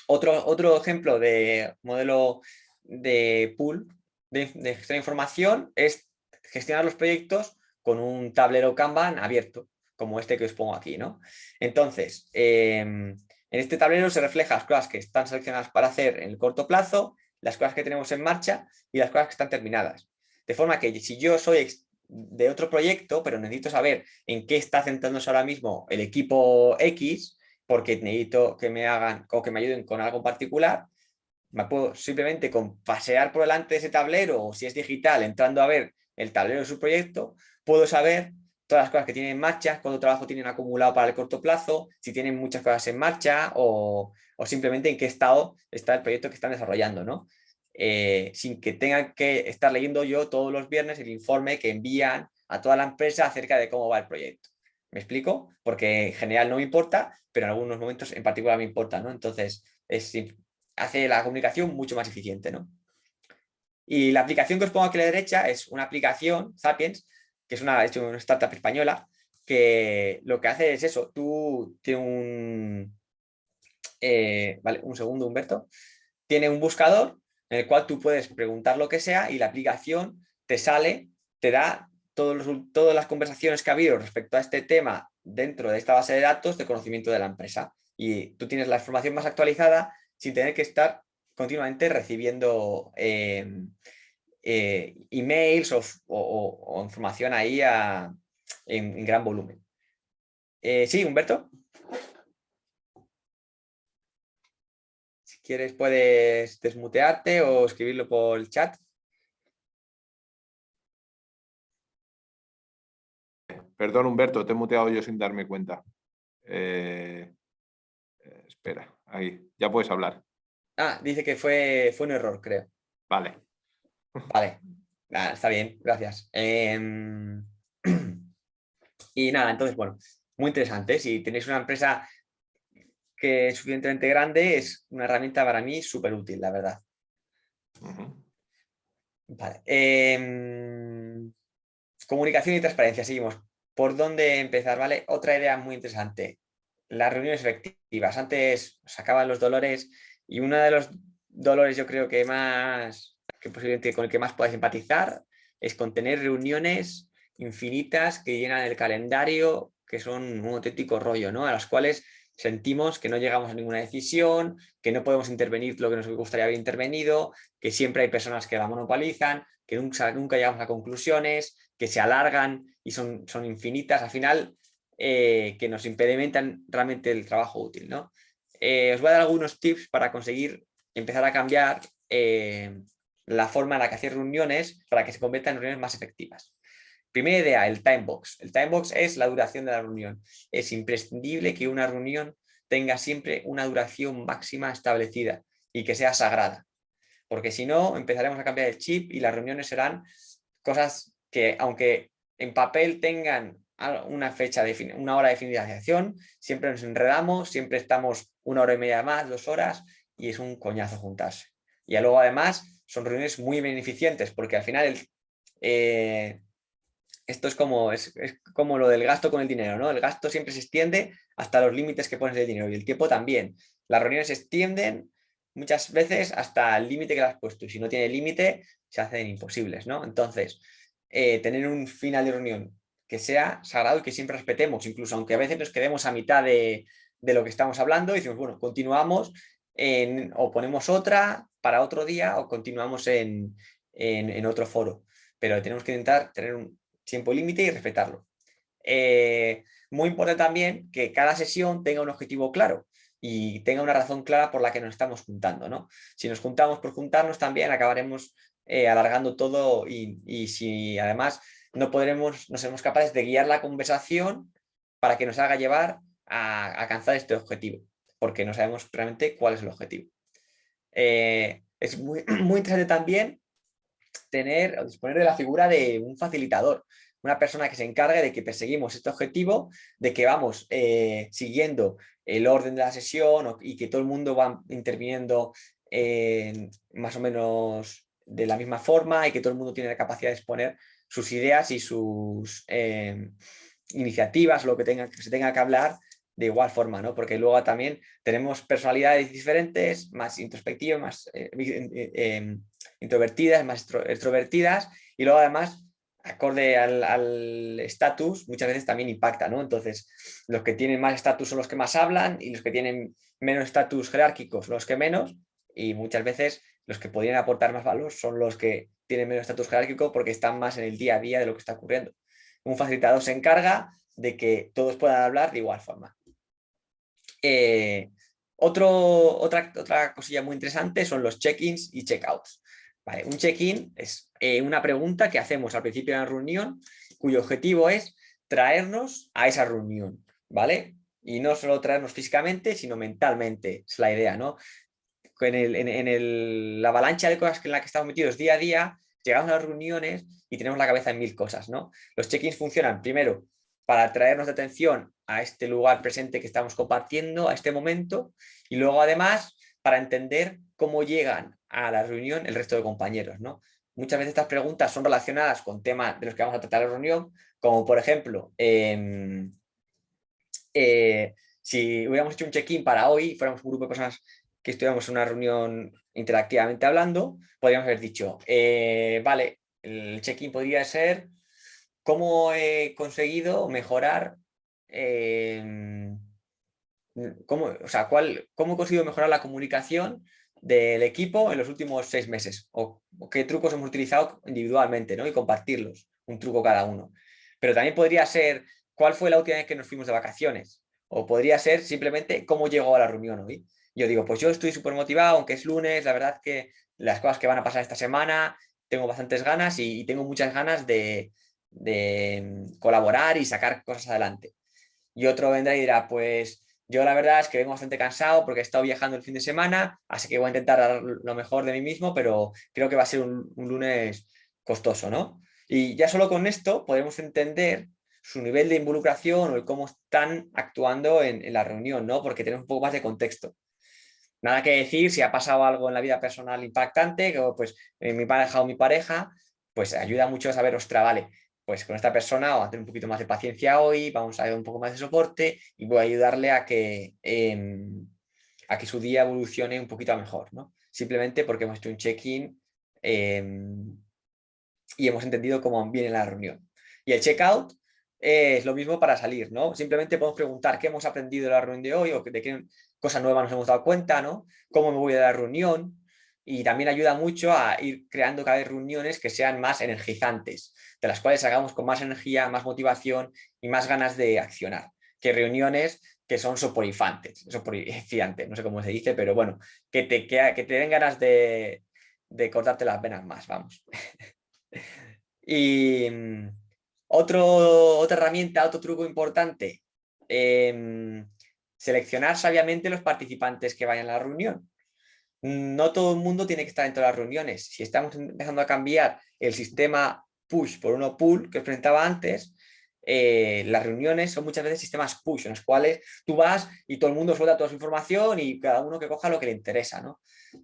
Otro ejemplo de modelo de pool de gestión de información es gestionar los proyectos con un tablero Kanban abierto, como este que os pongo aquí, ¿no? Entonces, en este tablero se reflejan las cosas que están seleccionadas para hacer en el corto plazo, las cosas que tenemos en marcha y las cosas que están terminadas. De forma que si yo soy de otro proyecto, pero necesito saber en qué está centrándose ahora mismo el equipo X, porque necesito que me hagan o que me ayuden con algo particular, me puedo simplemente con pasear por delante de ese tablero, o si es digital, entrando a ver el tablero de su proyecto, puedo saber todas las cosas que tienen en marcha, cuánto trabajo tienen acumulado para el corto plazo, si tienen muchas cosas en marcha o simplemente en qué estado está el proyecto que están desarrollando, ¿no? Sin que tengan que estar leyendo yo todos los viernes el informe que envían a toda la empresa acerca de cómo va el proyecto. ¿Me explico? Porque en general no me importa, pero en algunos momentos en particular me importa, ¿no? Entonces, hace la comunicación mucho más eficiente, ¿no? Y la aplicación que os pongo aquí a la derecha es una aplicación, Sapiens, que es una startup española, que lo que hace es eso, tú tienes vale, un segundo, Humberto, tiene un buscador en el cual tú puedes preguntar lo que sea y la aplicación te sale, te da todas las conversaciones que ha habido respecto a este tema dentro de esta base de datos de conocimiento de la empresa. Y tú tienes la información más actualizada sin tener que estar continuamente recibiendo emails o información ahí en gran volumen. Sí, Humberto. Si quieres puedes desmutearte o escribirlo por el chat. Perdón, Humberto, te he muteado yo sin darme cuenta. Espera, ahí, ya puedes hablar. Dice que fue un error, creo. Vale. Vale, está bien, gracias. Y nada, entonces, bueno, muy interesante. Si tenéis una empresa que es suficientemente grande, es una herramienta para mí súper útil, la verdad. Vale. Comunicación y transparencia, seguimos. ¿Por dónde empezar? ¿Vale? Otra idea muy interesante. Las reuniones efectivas. Antes sacaban los dolores y uno de los dolores yo creo que más que posiblemente con el que más puedas empatizar es con tener reuniones infinitas que llenan el calendario, que son un auténtico rollo, ¿no? A las cuales sentimos que no llegamos a ninguna decisión, que no podemos intervenir lo que nos gustaría haber intervenido, que siempre hay personas que la monopolizan, que nunca llegamos a conclusiones, que se alargan y son infinitas. Al final, que nos impedimentan realmente el trabajo útil, ¿no? Os voy a dar algunos tips para conseguir empezar a cambiar la forma en la que hacéis reuniones para que se conviertan en reuniones más efectivas. Primera idea, el time box. El time box es la duración de la reunión. Es imprescindible que una reunión tenga siempre una duración máxima establecida y que sea sagrada, porque si no empezaremos a cambiar el chip y las reuniones serán cosas que, aunque en papel tengan una fecha, una hora de finalización, siempre nos enredamos, siempre estamos 1 hora y media más, 2 horas, y es un coñazo juntarse. Y luego además son reuniones muy beneficientes, porque al final esto es como lo del gasto con el dinero, ¿no? El gasto siempre se extiende hasta los límites que pones de dinero y el tiempo también. Las reuniones se extienden muchas veces hasta el límite que le has puesto y si no tiene límite se hacen imposibles, ¿no? Entonces, tener un final de reunión que sea sagrado y que siempre respetemos, incluso aunque a veces nos quedemos a mitad de lo que estamos hablando y decimos, bueno, continuamos o ponemos otra para otro día o continuamos en otro foro, pero tenemos que intentar tener un tiempo límite y respetarlo. Muy importante también que cada sesión tenga un objetivo claro y tenga una razón clara por la que nos estamos juntando, ¿no? Si nos juntamos por juntarnos también acabaremos alargando todo y si además no seremos capaces de guiar la conversación para que nos haga llevar a alcanzar este objetivo, porque no sabemos realmente cuál es el objetivo. Es muy, muy interesante también tener o disponer de la figura de un facilitador, una persona que se encargue de que perseguimos este objetivo, de que vamos siguiendo el orden de la sesión y que todo el mundo va interviniendo más o menos de la misma forma y que todo el mundo tiene la capacidad de exponer sus ideas y sus iniciativas, lo que se tenga que hablar de igual forma, ¿no? Porque luego también tenemos personalidades diferentes, más introspectivas, más introvertidas, más extrovertidas, y luego además, acorde al estatus, muchas veces también impacta, ¿no? Entonces, los que tienen más estatus son los que más hablan y los que tienen menos estatus jerárquicos son los que menos, y muchas veces los que podrían aportar más valor son los que tienen menos estatus jerárquico porque están más en el día a día de lo que está ocurriendo. Un facilitador se encarga de que todos puedan hablar de igual forma. Otra cosilla muy interesante son los check-ins y check-outs. Vale, un check-in es una pregunta que hacemos al principio de la reunión cuyo objetivo es traernos a esa reunión, ¿vale? Y no solo traernos físicamente, sino mentalmente, es la idea, ¿no? La avalancha de cosas en la que estamos metidos día a día, llegamos a las reuniones y tenemos la cabeza en 1000 cosas, ¿no? Los check-ins funcionan primero para traernos de atención a este lugar presente que estamos compartiendo, a este momento, y luego además para entender cómo llegan a la reunión el resto de compañeros, ¿no? Muchas veces estas preguntas son relacionadas con temas de los que vamos a tratar en la reunión, como por ejemplo, si hubiéramos hecho un check-in para hoy, fuéramos un grupo de personas que estuviéramos en una reunión interactivamente hablando, podríamos haber dicho, vale, el check-in podría ser cómo he conseguido mejorar, cómo he conseguido mejorar la comunicación del equipo en los últimos 6 meses o qué trucos hemos utilizado individualmente, ¿no? Y compartirlos, un truco cada uno. Pero también podría ser cuál fue la última vez que nos fuimos de vacaciones o podría ser simplemente cómo llegó a la reunión hoy. Yo digo, pues yo estoy súper motivado, aunque es lunes, la verdad que las cosas que van a pasar esta semana, tengo bastantes ganas y tengo muchas ganas de colaborar y sacar cosas adelante. Y otro vendrá y dirá, pues yo la verdad es que vengo bastante cansado porque he estado viajando el fin de semana, así que voy a intentar dar lo mejor de mí mismo, pero creo que va a ser un lunes costoso, ¿no? Y ya solo con esto podemos entender su nivel de involucración o el cómo están actuando en la reunión, ¿no? Porque tenemos un poco más de contexto. Nada que decir si ha pasado algo en la vida personal impactante, que pues mi pareja o mi pareja, pues ayuda mucho a saber, ostras, vale, pues con esta persona vamos a tener un poquito más de paciencia hoy, vamos a dar un poco más de soporte y voy a ayudarle a que su día evolucione un poquito mejor, ¿no? Simplemente porque hemos hecho un check-in y hemos entendido cómo viene la reunión. Y el checkout es lo mismo para salir, ¿no? Simplemente podemos preguntar qué hemos aprendido de la reunión de hoy o de qué cosa nueva nos hemos dado cuenta, ¿no? Cómo me voy de la reunión. Y también ayuda mucho a ir creando cada vez reuniones que sean más energizantes, de las cuales hagamos con más energía, más motivación y más ganas de accionar, que reuniones que son soporificantes, no sé cómo se dice, pero bueno, que te den ganas de cortarte las venas más, vamos. Y otra herramienta, otro truco importante, seleccionar sabiamente los participantes que vayan a la reunión. No todo el mundo tiene que estar en todas las reuniones. Si estamos empezando a cambiar el sistema push por uno pull que os presentaba antes, las reuniones son muchas veces sistemas push, en los cuales tú vas y todo el mundo suelta toda su información y cada uno que coja lo que le interesa, ¿no?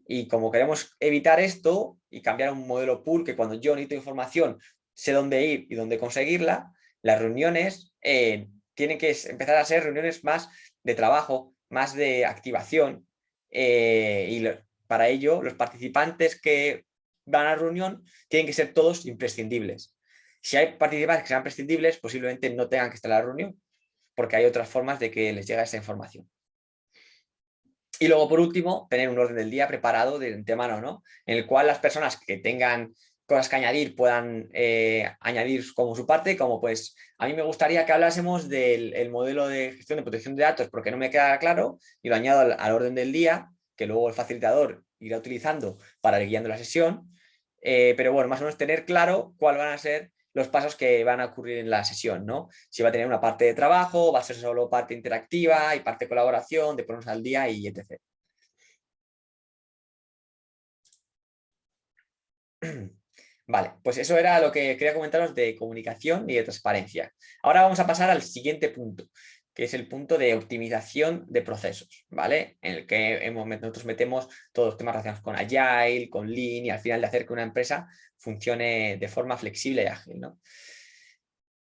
Y como queremos evitar esto y cambiar a un modelo pull, que cuando yo necesito información sé dónde ir y dónde conseguirla, las reuniones tienen que empezar a ser reuniones más de trabajo, más de activación, para ello los participantes que van a la reunión tienen que ser todos imprescindibles. Si hay participantes que sean prescindibles, posiblemente no tengan que estar en la reunión, porque hay otras formas de que les llegue esa información. Y luego, por último, tener un orden del día preparado de antemano, ¿no? En el cual las personas que tengan cosas que añadir puedan añadir como su parte, como pues a mí me gustaría que hablásemos del modelo de gestión de protección de datos porque no me queda claro y lo añado al orden del día, que luego el facilitador irá utilizando para ir guiando la sesión, pero bueno, más o menos tener claro cuáles van a ser los pasos que van a ocurrir en la sesión, ¿no? Si va a tener una parte de trabajo, va a ser solo parte interactiva y parte de colaboración, de ponernos al día y etc. Vale, pues eso era lo que quería comentaros de comunicación y de transparencia. Ahora vamos a pasar al siguiente punto, que es el punto de optimización de procesos, ¿vale? En el que nosotros metemos todos los temas relacionados con Agile, con Lean y al final de hacer que una empresa funcione de forma flexible y ágil, ¿no?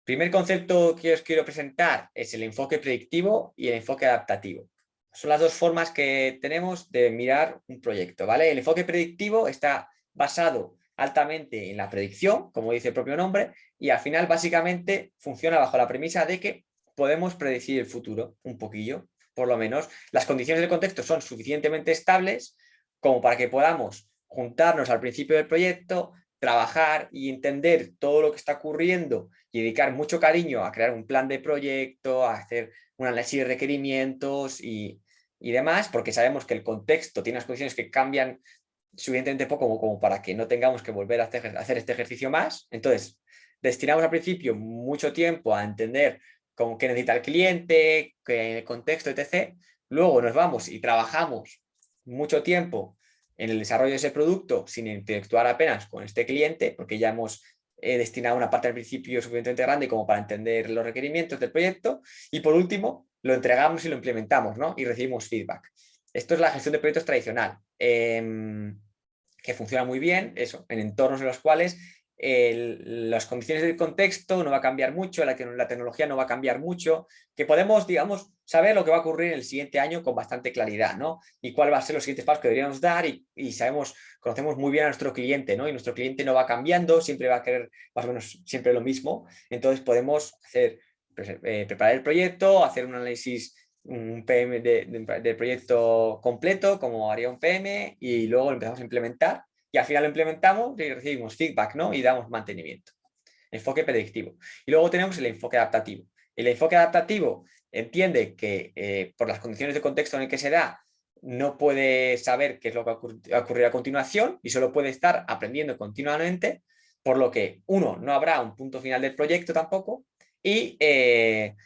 Primer concepto que os quiero presentar es el enfoque predictivo y el enfoque adaptativo. Son las dos formas que tenemos de mirar un proyecto, ¿vale? El enfoque predictivo está basado altamente en la predicción, como dice el propio nombre, y al final básicamente funciona bajo la premisa de que podemos predecir el futuro un poquillo, por lo menos. Las condiciones del contexto son suficientemente estables como para que podamos juntarnos al principio del proyecto, trabajar y entender todo lo que está ocurriendo y dedicar mucho cariño a crear un plan de proyecto, a hacer un análisis de requerimientos y demás, porque sabemos que el contexto tiene unas condiciones que cambian suficientemente poco como para que no tengamos que volver a hacer este ejercicio más. Entonces, destinamos al principio mucho tiempo a entender cómo qué necesita el cliente, qué contexto, etc. Luego nos vamos y trabajamos mucho tiempo en el desarrollo de ese producto sin interactuar apenas con este cliente, porque ya hemos destinado una parte al principio suficientemente grande como para entender los requerimientos del proyecto. Y por último, lo entregamos y lo implementamos, ¿no? Y recibimos feedback. Esto es la gestión de proyectos tradicional, que funciona muy bien, eso, en entornos en los cuales las condiciones del contexto no va a cambiar mucho, la tecnología no va a cambiar mucho, que podemos, digamos, saber lo que va a ocurrir en el siguiente año con bastante claridad, ¿no? Y cuál va a ser los siguientes pasos que deberíamos dar y sabemos, conocemos muy bien a nuestro cliente, ¿no? Y nuestro cliente no va cambiando, siempre va a querer más o menos siempre lo mismo, entonces podemos hacer, preparar el proyecto, hacer un análisis, un PM del proyecto completo, como haría un PM, y luego lo empezamos a implementar y al final lo implementamos y recibimos feedback, ¿no? Y damos mantenimiento. Enfoque predictivo. Y luego tenemos el enfoque adaptativo. El enfoque adaptativo entiende que por las condiciones de contexto en el que se da, no puede saber qué es lo que va a ocurrir a continuación y solo puede estar aprendiendo continuamente, por lo que, uno, no habrá un punto final del proyecto tampoco y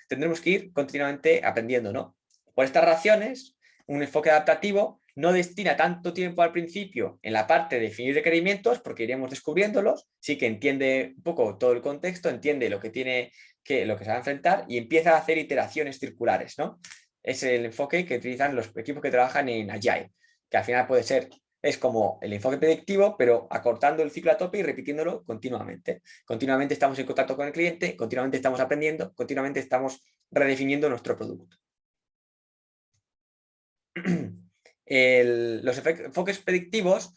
tendremos que ir continuamente aprendiendo, ¿no? Por estas razones, un enfoque adaptativo no destina tanto tiempo al principio en la parte de definir requerimientos, porque iremos descubriéndolos, sí que entiende un poco todo el contexto, entiende lo que se va a enfrentar y empieza a hacer iteraciones circulares, ¿no? Es el enfoque que utilizan los equipos que trabajan en Agile, que al final es como el enfoque predictivo, pero acortando el ciclo a tope y repitiéndolo continuamente. Continuamente estamos en contacto con el cliente, continuamente estamos aprendiendo, continuamente estamos redefiniendo nuestro producto. Los enfoques predictivos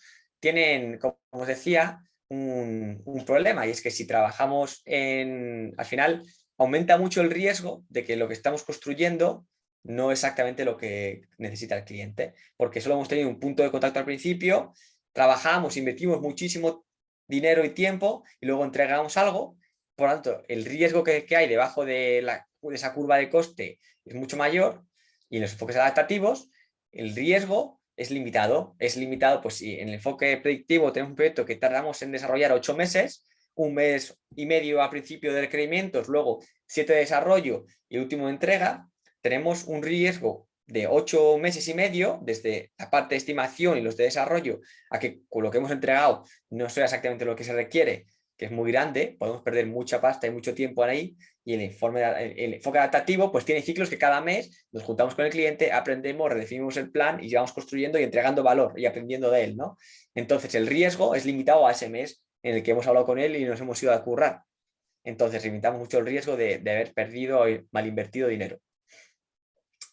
tienen, como os decía, un problema, y es que si trabajamos al final aumenta mucho el riesgo de que lo que estamos construyendo no es exactamente lo que necesita el cliente, porque solo hemos tenido un punto de contacto al principio, trabajamos, invertimos muchísimo dinero y tiempo y luego entregamos algo. Por lo tanto, el riesgo que hay debajo de esa curva de coste es mucho mayor, y en los enfoques adaptativos el riesgo es limitado. Es limitado, pues si en el enfoque predictivo tenemos un proyecto que tardamos en desarrollar 8 meses, 1 mes y medio a principio de requerimientos, luego 7 de desarrollo y último de entrega, tenemos un riesgo de 8 meses y medio, desde la parte de estimación y los de desarrollo, a que con lo que hemos entregado no sea exactamente lo que se requiere, que es muy grande, podemos perder mucha pasta y mucho tiempo ahí. Y el enfoque adaptativo pues tiene ciclos que cada mes nos juntamos con el cliente, aprendemos, redefinimos el plan y llevamos construyendo y entregando valor y aprendiendo de él, ¿no? Entonces el riesgo es limitado a ese mes en el que hemos hablado con él y nos hemos ido a currar. Entonces limitamos mucho el riesgo de haber perdido o mal invertido dinero.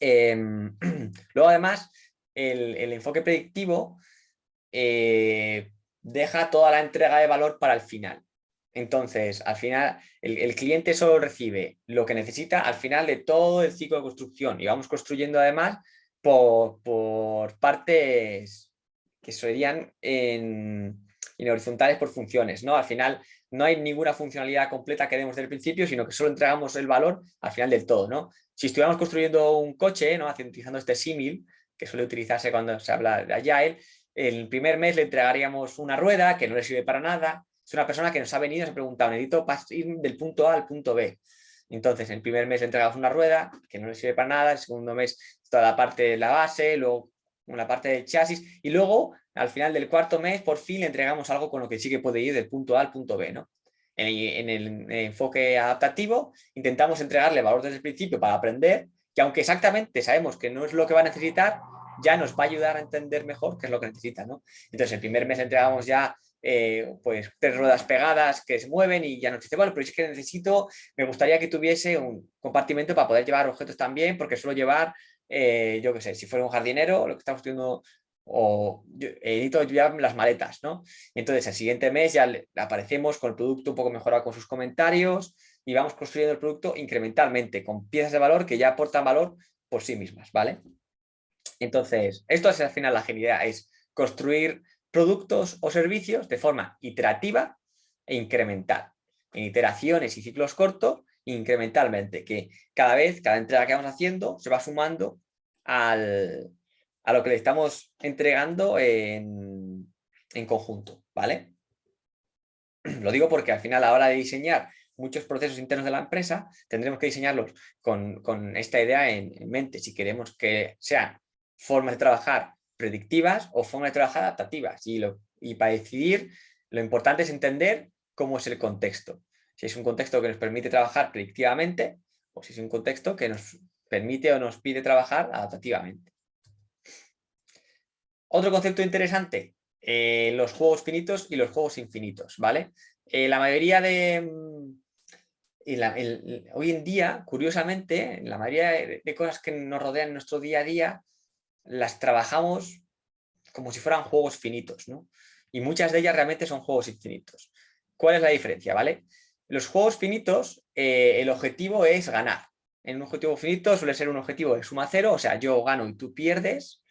Luego además el enfoque predictivo deja toda la entrega de valor para el final. Entonces, al final, el cliente solo recibe lo que necesita al final de todo el ciclo de construcción, y vamos construyendo además por partes que serían en horizontales por funciones, ¿no? Al final no hay ninguna funcionalidad completa que demos del principio, sino que solo entregamos el valor al final del todo, ¿no? Si estuviéramos construyendo un coche, ¿no? Utilizando este símil que suele utilizarse cuando se habla de Agile, el primer mes le entregaríamos una rueda que no le sirve para nada. Es una persona que nos ha venido y nos ha preguntado, necesito ir del punto A al punto B. Entonces, en el primer mes le entregamos una rueda que no le sirve para nada, el segundo mes toda la parte de la base, luego una parte del chasis, y luego al final del cuarto mes por fin le entregamos algo con lo que sí que puede ir del punto A al punto B, ¿no? En el enfoque adaptativo intentamos entregarle valor desde el principio para aprender, que aunque exactamente sabemos que no es lo que va a necesitar, ya nos va a ayudar a entender mejor qué es lo que necesita, ¿no? Entonces el primer mes entregamos ya pues 3 ruedas pegadas que se mueven, y ya nos dice, bueno, pero es que me gustaría que tuviese un compartimento para poder llevar objetos también, porque suelo llevar, yo qué sé, si fuera un jardinero, lo que estamos estudiando, o necesito llevar las maletas, ¿no? Entonces el siguiente mes ya le aparecemos con el producto un poco mejorado con sus comentarios, y vamos construyendo el producto incrementalmente, con piezas de valor que ya aportan valor por sí mismas, ¿vale? Entonces, esto es al final la agilidad, es construir productos o servicios de forma iterativa e incremental, en iteraciones y ciclos cortos, incrementalmente, que cada vez, cada entrega que vamos haciendo se va sumando a lo que le estamos entregando en conjunto, ¿vale? Lo digo porque al final, a la hora de diseñar muchos procesos internos de la empresa, tendremos que diseñarlos con esta idea en mente, si queremos que sean formas de trabajar predictivas o formas de trabajar adaptativas. Y para decidir, lo importante es entender cómo es el contexto. Si es un contexto que nos permite trabajar predictivamente, o si es un contexto que nos permite o nos pide trabajar adaptativamente. Otro concepto interesante, los juegos finitos y los juegos infinitos, ¿vale? La mayoría de... hoy en día, curiosamente, la mayoría de cosas que nos rodean en nuestro día a día, las trabajamos como si fueran juegos finitos, ¿no? Y muchas de ellas realmente son juegos infinitos. ¿Cuál es la diferencia, vale? Los juegos finitos, el objetivo es ganar. En un objetivo finito suele ser un objetivo de suma cero, o sea, yo gano y tú pierdes,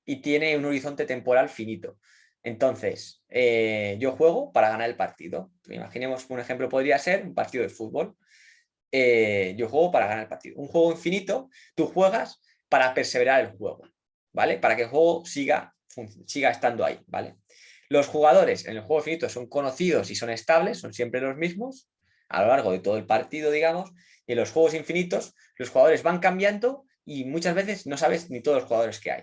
y tiene un horizonte temporal finito. Entonces, yo juego para ganar el partido. Imaginemos un ejemplo, podría ser un partido de fútbol. Yo juego para ganar el partido. Un juego infinito, tú juegas para perseverar el juego, ¿vale? Para que el juego siga estando ahí, ¿vale? Los jugadores en el juego infinito son conocidos y son estables, son siempre los mismos a lo largo de todo el partido, digamos, y en los juegos infinitos los jugadores van cambiando y muchas veces no sabes ni todos los jugadores que hay.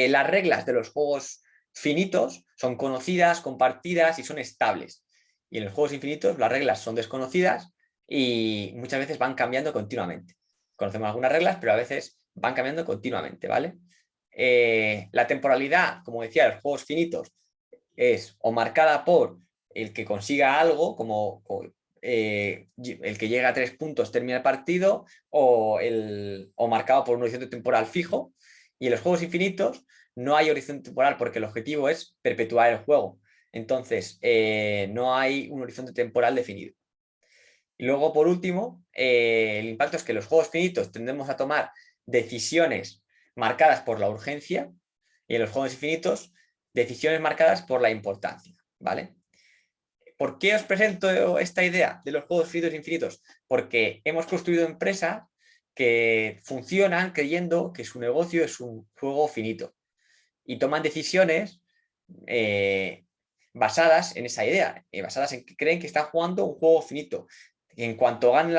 Las reglas de los juegos finitos son conocidas, compartidas y son estables. Y en los juegos infinitos las reglas son desconocidas y muchas veces van cambiando continuamente. Conocemos algunas reglas, pero a veces van cambiando continuamente, ¿vale? La temporalidad, como decía, de los juegos finitos es o marcada por el que consiga algo, como el que llega a 3 puntos termina el partido, o marcado por un horizonte temporal fijo. Y en los juegos infinitos no hay horizonte temporal porque el objetivo es perpetuar el juego. Entonces, no hay un horizonte temporal definido. Y luego, por último, el impacto es que los juegos finitos tendemos a tomar decisiones marcadas por la urgencia y en los juegos infinitos decisiones marcadas por la importancia, ¿vale? ¿Por qué os presento esta idea de los juegos finitos e infinitos? Porque hemos construido empresas que funcionan creyendo que su negocio es un juego finito y toman decisiones basadas en esa idea, basadas en que creen que están jugando un juego finito. En cuanto ganen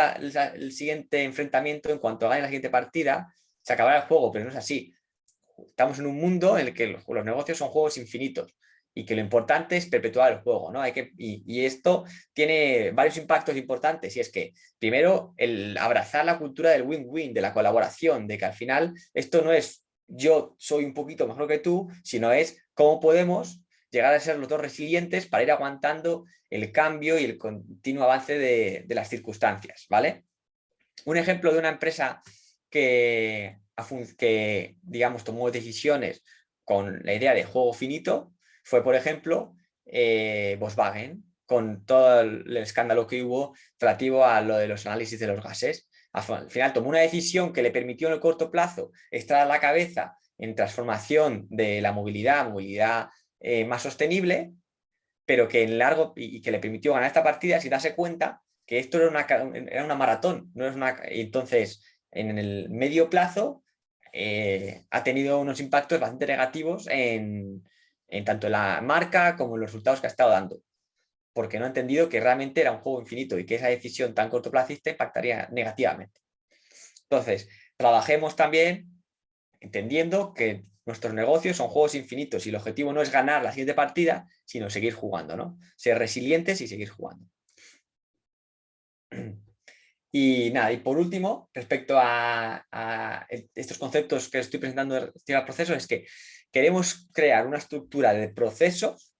el siguiente enfrentamiento, en cuanto ganen la siguiente partida, se acabará el juego, pero no es así. Estamos en un mundo en el que los negocios son juegos infinitos y que lo importante es perpetuar el juego, ¿no? Y esto tiene varios impactos importantes, y es que, primero, el abrazar la cultura del win-win, de la colaboración, de que al final esto no es yo soy un poquito mejor que tú, sino es cómo podemos llegar a ser los dos resilientes para ir aguantando el cambio y el continuo avance de las circunstancias, ¿vale? Un ejemplo de una empresa que digamos, tomó decisiones con la idea de juego finito fue, por ejemplo, Volkswagen, con todo el escándalo que hubo relativo a lo de los análisis de los gases. Al final tomó una decisión que le permitió en el corto plazo estar a la cabeza en transformación de la movilidad más sostenible, pero que en largo y que le permitió ganar esta partida sin darse cuenta que esto era una maratón. No es una, entonces, en el medio plazo ha tenido unos impactos bastante negativos en tanto la marca como en los resultados que ha estado dando, porque no ha entendido que realmente era un juego infinito y que esa decisión tan cortoplacista impactaría negativamente. Entonces, trabajemos también entendiendo que nuestros negocios son juegos infinitos y el objetivo no es ganar la siguiente partida, sino seguir jugando, ¿no? Ser resilientes y seguir jugando. Y nada, y por último, respecto a estos conceptos que estoy presentando del proceso, es que queremos crear una estructura de procesos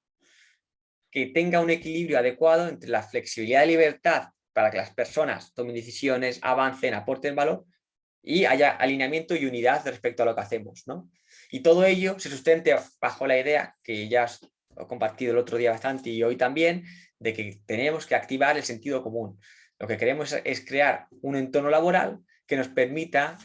que tenga un equilibrio adecuado entre la flexibilidad y libertad para que las personas tomen decisiones, avancen, aporten valor y haya alineamiento y unidad respecto a lo que hacemos, ¿no? Y todo ello se sustente bajo la idea que ya os he compartido el otro día bastante y hoy también, de que tenemos que activar el sentido común. Lo que queremos es crear un entorno laboral que nos permita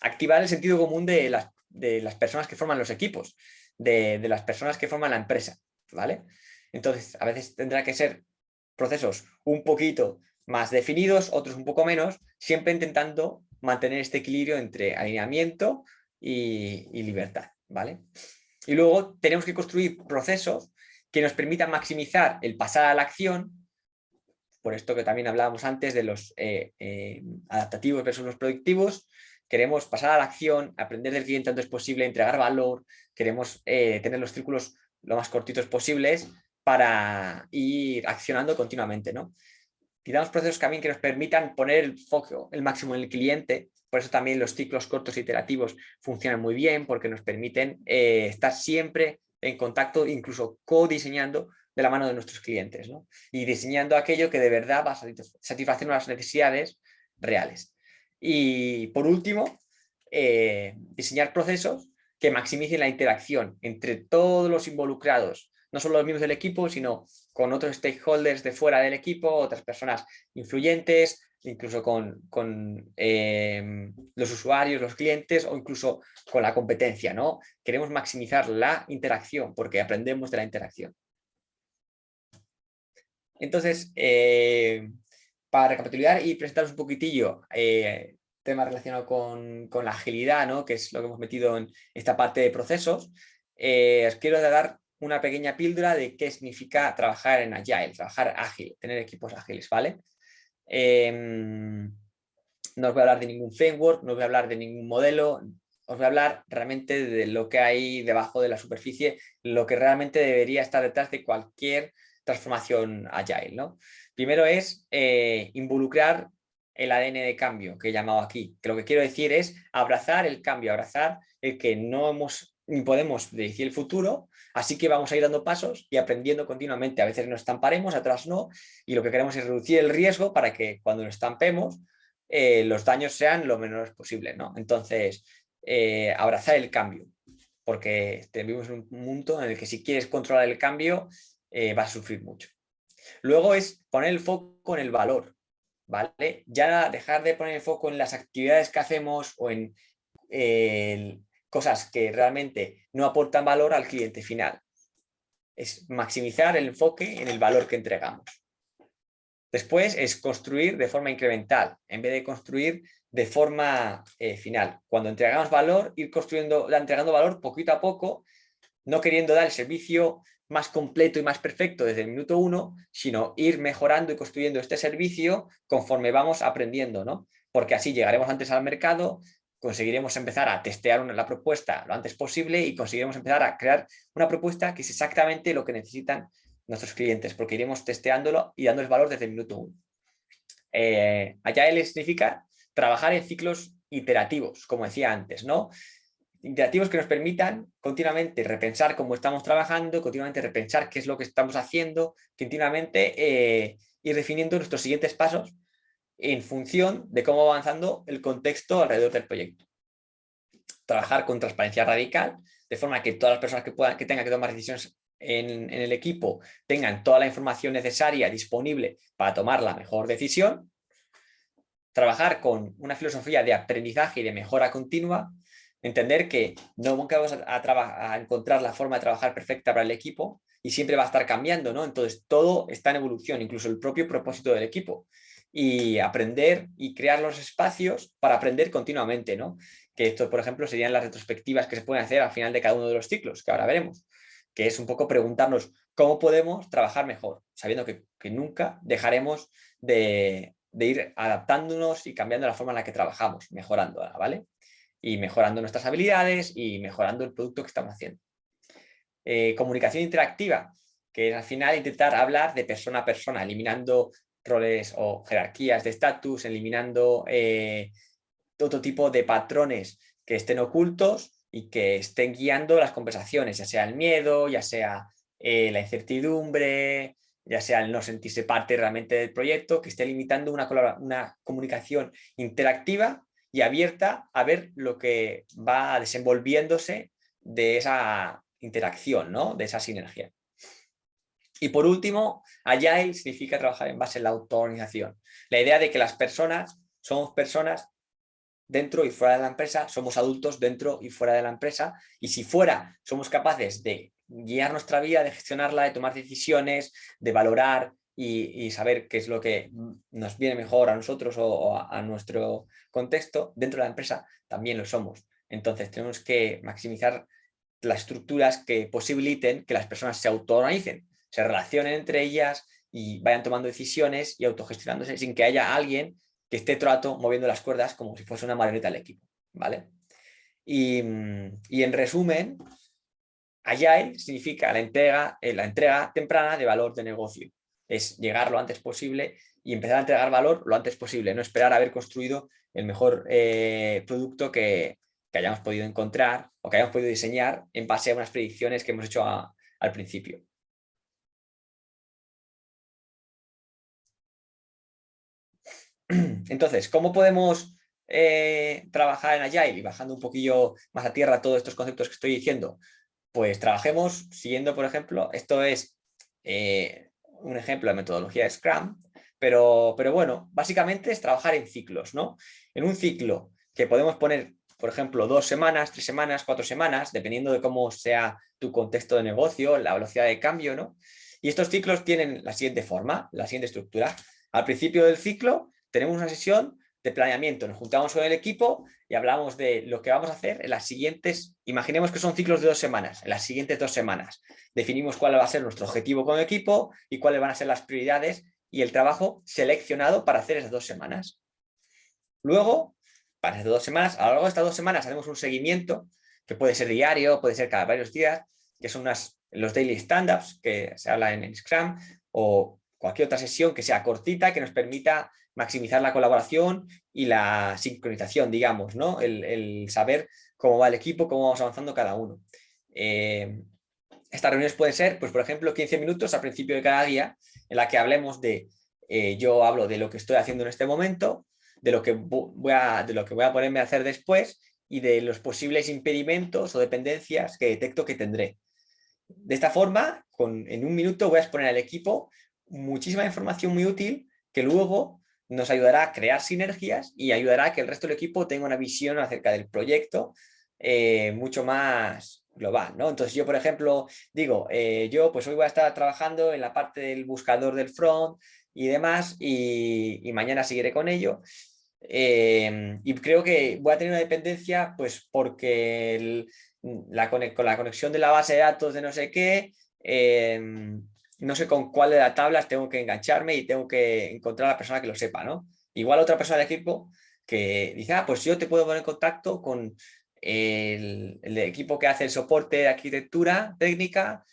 activar el sentido común de las personas que forman los equipos, de las personas que forman la empresa, ¿vale? Entonces, a veces tendrá que ser procesos un poquito más definidos, otros un poco menos, siempre intentando mantener este equilibrio entre alineamiento y libertad, ¿vale? Y luego tenemos que construir procesos que nos permitan maximizar el pasar a la acción, por esto que también hablábamos antes de los adaptativos versus los productivos. Queremos pasar a la acción, aprender del cliente antes posible, entregar valor, queremos tener los círculos lo más cortitos posibles para ir accionando continuamente, ¿no? Necesitamos procesos también que nos permitan poner el foco el máximo en el cliente. Por eso también los ciclos cortos iterativos funcionan muy bien, porque nos permiten estar siempre en contacto, incluso co-diseñando de la mano de nuestros clientes, ¿no? Y diseñando aquello que de verdad va a satisfacer las necesidades reales. Y por último, diseñar procesos que maximicen la interacción entre todos los involucrados, no solo los miembros del equipo, sino con otros stakeholders de fuera del equipo, otras personas influyentes, incluso con los usuarios, los clientes o incluso con la competencia, ¿no? Queremos maximizar la interacción porque aprendemos de la interacción. Entonces, para recapitular y presentaros un poquitillo tema relacionado con la agilidad, ¿no? Que es lo que hemos metido en esta parte de procesos, os quiero dar una pequeña píldora de qué significa trabajar en Agile, trabajar ágil, tener equipos ágiles, ¿vale? No os voy a hablar de ningún framework, no os voy a hablar de ningún modelo, os voy a hablar realmente de lo que hay debajo de la superficie, lo que realmente debería estar detrás de cualquier transformación Agile, ¿no? Primero es involucrar el ADN de cambio que he llamado aquí, que lo que quiero decir es abrazar el cambio, abrazar el que no hemos ni podemos predecir el futuro, así que vamos a ir dando pasos y aprendiendo continuamente. A veces nos estamparemos, otras no, y lo que queremos es reducir el riesgo para que cuando nos estampemos los daños sean lo menores posible, ¿no? Entonces, abrazar el cambio. porque vivimos en un mundo en el que si quieres controlar el cambio, vas a sufrir mucho. Luego es poner el foco en el valor, ¿vale? Ya dejar de poner el foco en las actividades que hacemos o en cosas que realmente no aportan valor al cliente final. Es maximizar el enfoque en el valor que entregamos. Después es construir de forma incremental, en vez de construir de forma final. Cuando entregamos valor, ir entregando valor poquito a poco, no queriendo dar el servicio más completo y más perfecto desde el minuto 1, sino ir mejorando y construyendo este servicio conforme vamos aprendiendo, ¿no? Porque así llegaremos antes al mercado, conseguiremos empezar a testear la propuesta lo antes posible y conseguiremos empezar a crear una propuesta que es exactamente lo que necesitan nuestros clientes, porque iremos testeándolo y dándoles valor desde el minuto 1. Agile significa trabajar en ciclos iterativos, como decía antes, ¿no? Iterativos que nos permitan continuamente repensar cómo estamos trabajando, continuamente repensar qué es lo que estamos haciendo, continuamente ir definiendo nuestros siguientes pasos en función de cómo va avanzando el contexto alrededor del proyecto. Trabajar con transparencia radical, de forma que todas las personas que tengan que tomar decisiones en el equipo tengan toda la información necesaria disponible para tomar la mejor decisión. Trabajar con una filosofía de aprendizaje y de mejora continua, entender que no nunca vamos a encontrar la forma de trabajar perfecta para el equipo y siempre va a estar cambiando, ¿no? Entonces todo está en evolución, incluso el propio propósito del equipo. Y aprender y crear los espacios para aprender continuamente, ¿no? Que esto, por ejemplo, serían las retrospectivas que se pueden hacer al final de cada uno de los ciclos, que ahora veremos, que es un poco preguntarnos cómo podemos trabajar mejor, sabiendo que nunca dejaremos de ir adaptándonos y cambiando la forma en la que trabajamos, mejorándola, ¿vale? Y mejorando nuestras habilidades y mejorando el producto que estamos haciendo. Comunicación interactiva, que es al final intentar hablar de persona a persona, eliminando roles o jerarquías de estatus, eliminando todo tipo de patrones que estén ocultos y que estén guiando las conversaciones, ya sea el miedo, ya sea la incertidumbre, ya sea el no sentirse parte realmente del proyecto, que esté limitando una comunicación interactiva y abierta a ver lo que va desenvolviéndose de esa interacción, ¿no? De esa sinergia. Y por último, Agile significa trabajar en base a la autoorganización. La idea de que las personas somos personas dentro y fuera de la empresa, somos adultos dentro y fuera de la empresa, y si fuera somos capaces de guiar nuestra vida, de gestionarla, de tomar decisiones, de valorar y saber qué es lo que nos viene mejor a nosotros o a nuestro contexto, dentro de la empresa también lo somos. Entonces tenemos que maximizar las estructuras que posibiliten que las personas se autoorganicen, se relacionen entre ellas y vayan tomando decisiones y autogestionándose sin que haya alguien que esté todo el rato moviendo las cuerdas como si fuese una marioneta del equipo, ¿vale? Y en resumen, Agile significa la entrega temprana de valor de negocio. Es llegar lo antes posible y empezar a entregar valor lo antes posible, no esperar a haber construido el mejor producto que hayamos podido encontrar o que hayamos podido diseñar en base a unas predicciones que hemos hecho al principio. Entonces, ¿cómo podemos trabajar en Agile? Y bajando un poquillo más a tierra todos estos conceptos que estoy diciendo, pues trabajemos siguiendo, por ejemplo, esto es un ejemplo de metodología de Scrum, pero bueno, básicamente es trabajar en ciclos, ¿no? En un ciclo que podemos poner, por ejemplo, 2 semanas, 3 semanas, 4 semanas, dependiendo de cómo sea tu contexto de negocio, la velocidad de cambio, ¿no? Y estos ciclos tienen la siguiente forma, la siguiente estructura. Al principio del ciclo tenemos una sesión de planeamiento, nos juntamos con el equipo y hablamos de lo que vamos a hacer en las siguientes, imaginemos que son ciclos de 2 semanas, en las siguientes 2 semanas. Definimos cuál va a ser nuestro objetivo con el equipo y cuáles van a ser las prioridades y el trabajo seleccionado para hacer esas 2 semanas. Luego, para esas 2 semanas, a lo largo de estas 2 semanas haremos un seguimiento que puede ser diario, puede ser cada varios días, que son los daily stand-ups que se habla en Scrum, o cualquier otra sesión que sea cortita, que nos permita maximizar la colaboración y la sincronización, digamos, ¿no? El saber cómo va el equipo, cómo vamos avanzando cada uno. Estas reuniones pueden ser, pues por ejemplo, 15 minutos al principio de cada día, en la que hablemos yo hablo de lo que estoy haciendo en este momento, de lo que voy a ponerme a hacer después y de los posibles impedimentos o dependencias que detecto que tendré. De esta forma, en un minuto voy a exponer al equipo muchísima información muy útil que luego nos ayudará a crear sinergias y ayudará a que el resto del equipo tenga una visión acerca del proyecto mucho más global, ¿no? Entonces yo, por ejemplo, digo, yo pues hoy voy a estar trabajando en la parte del buscador del front y demás y mañana seguiré con ello. Y creo que voy a tener una dependencia pues porque con la conexión de la base de datos de no sé qué, no sé con cuál de las tablas tengo que engancharme y tengo que encontrar a la persona que lo sepa, ¿no? Igual otra persona del equipo que dice, pues yo te puedo poner en contacto con el equipo que hace el soporte de arquitectura técnica,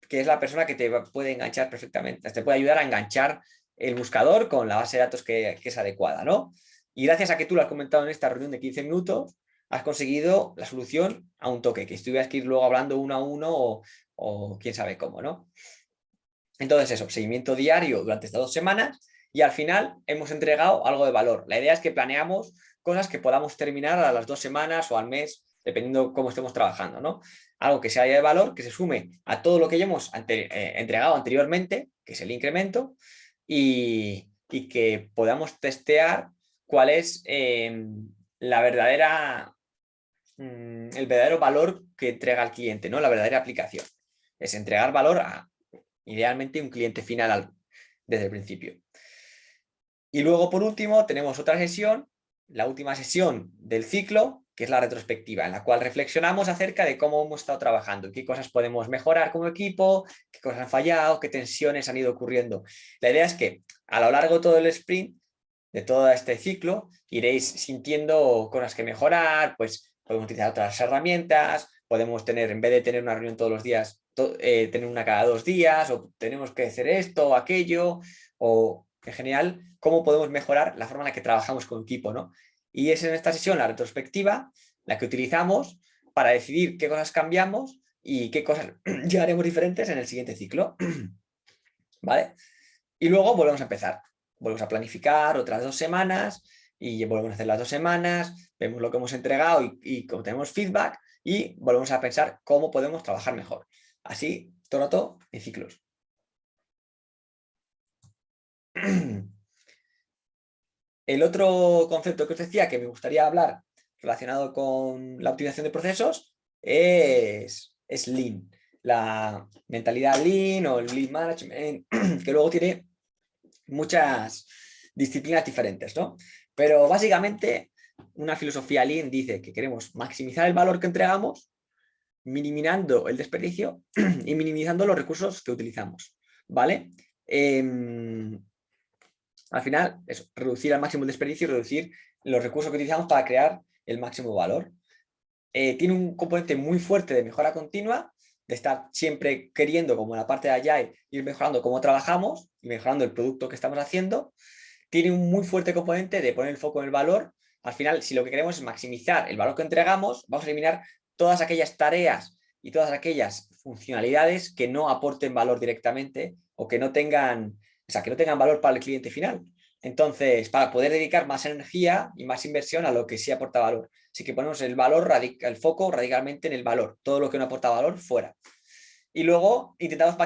que es la persona que te puede enganchar perfectamente, te puede ayudar a enganchar el buscador con la base de datos que es adecuada, ¿no? Y gracias a que tú lo has comentado en esta reunión de 15 minutos, has conseguido la solución a un toque, que estuvieras que ir luego hablando uno a uno o quién sabe cómo, ¿no? Entonces eso, seguimiento diario durante estas 2 semanas y al final hemos entregado algo de valor. La idea es que planeamos cosas que podamos terminar a las 2 semanas o al mes, dependiendo cómo estemos trabajando, ¿no? Algo que sea de valor, que se sume a todo lo que ya hemos entregado anteriormente, que es el incremento, y que podamos testear cuál es la verdadera, el verdadero valor que entrega al cliente, ¿no? La verdadera aplicación. Es entregar valor a, idealmente, un cliente final desde el principio. Y luego, por último, tenemos otra sesión, la última sesión del ciclo, que es la retrospectiva, en la cual reflexionamos acerca de cómo hemos estado trabajando, qué cosas podemos mejorar como equipo, qué cosas han fallado, qué tensiones han ido ocurriendo. La idea es que a lo largo de todo el sprint, de todo este ciclo, iréis sintiendo cosas que mejorar, pues podemos utilizar otras herramientas, podemos tener, en vez de tener una reunión todos los días, tener una cada 2 días, o tenemos que hacer esto o aquello, o en general, cómo podemos mejorar la forma en la que trabajamos con equipo, ¿no? Y es en esta sesión, la retrospectiva, la que utilizamos para decidir qué cosas cambiamos y qué cosas ya haremos diferentes en el siguiente ciclo. ¿Vale? Y luego volvemos a empezar. Volvemos a planificar otras 2 semanas y volvemos a hacer las 2 semanas, vemos lo que hemos entregado y obtenemos feedback y volvemos a pensar cómo podemos trabajar mejor. Así, todo el rato en ciclos. El otro concepto que os decía que me gustaría hablar relacionado con la optimización de procesos es Lean. La mentalidad Lean o el Lean Management, que luego tiene muchas disciplinas diferentes, ¿no? Pero básicamente una filosofía Lean dice que queremos maximizar el valor que entregamos, minimizando el desperdicio y minimizando los recursos que utilizamos, ¿vale? Al final, eso, reducir al máximo el desperdicio y reducir los recursos que utilizamos para crear el máximo valor. Tiene un componente muy fuerte de mejora continua, de estar siempre queriendo, como en la parte de Agile, ir mejorando cómo trabajamos y mejorando el producto que estamos haciendo. Tiene un muy fuerte componente de poner el foco en el valor. Al final, si lo que queremos es maximizar el valor que entregamos, vamos a eliminar todas aquellas tareas y todas aquellas funcionalidades que no aporten valor directamente o que no tengan, o sea, que no tengan valor para el cliente final. Entonces, para poder dedicar más energía y más inversión a lo que sí aporta valor. Así que ponemos el foco radicalmente en el valor. Todo lo que no aporta valor, fuera. Y luego intentamos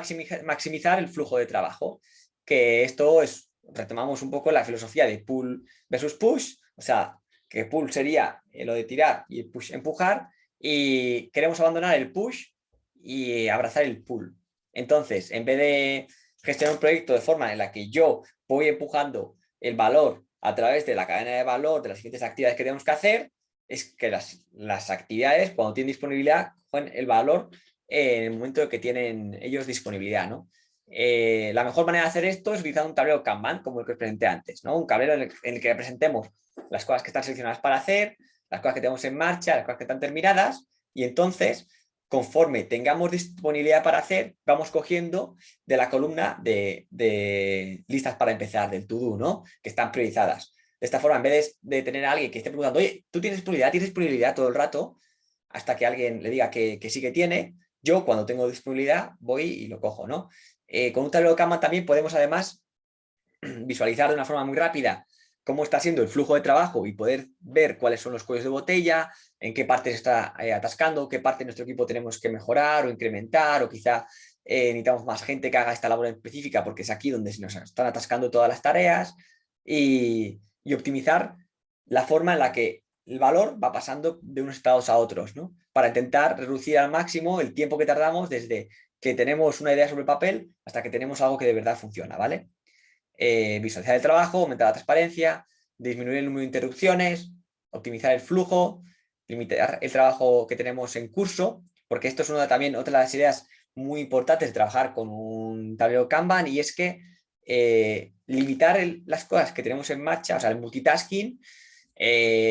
maximizar el flujo de trabajo, que esto es, retomamos un poco la filosofía de pull versus push, o sea, que pull sería lo de tirar y el push empujar, y queremos abandonar el push y abrazar el pull. Entonces, en vez de gestionar un proyecto de forma en la que yo voy empujando el valor a través de la cadena de valor de las diferentes actividades que tenemos que hacer, es que las actividades, cuando tienen disponibilidad, cogen el valor en el momento de que tienen ellos disponibilidad, ¿no? La mejor manera de hacer esto es utilizar un tablero Kanban, como el que os presenté antes, ¿no? Un tablero en el que representemos las cosas que están seleccionadas para hacer, las cosas que tenemos en marcha, las cosas que están terminadas, y entonces, conforme tengamos disponibilidad para hacer, vamos cogiendo de la columna de listas para empezar, del to-do, ¿no? Que están priorizadas. De esta forma, en vez de tener a alguien que esté preguntando, oye, ¿tú tienes disponibilidad todo el rato? Hasta que alguien le diga que sí que tiene, yo cuando tengo disponibilidad voy y lo cojo, ¿no? Con un tablero Kanban también podemos además visualizar de una forma muy rápida cómo está siendo el flujo de trabajo y poder ver cuáles son los cuellos de botella, en qué parte se está atascando, qué parte de nuestro equipo tenemos que mejorar o incrementar, o quizá necesitamos más gente que haga esta labor específica porque es aquí donde se nos están atascando todas las tareas, y optimizar la forma en la que el valor va pasando de unos estados a otros, ¿no? Para intentar reducir al máximo el tiempo que tardamos desde que tenemos una idea sobre el papel hasta que tenemos algo que de verdad funciona, ¿vale? Visualizar el trabajo, aumentar la transparencia, disminuir el número de interrupciones, optimizar el flujo, limitar el trabajo que tenemos en curso, porque esto es también otra de las ideas muy importantes de trabajar con un tablero Kanban, y es que limitar las cosas que tenemos en marcha, o sea, el multitasking,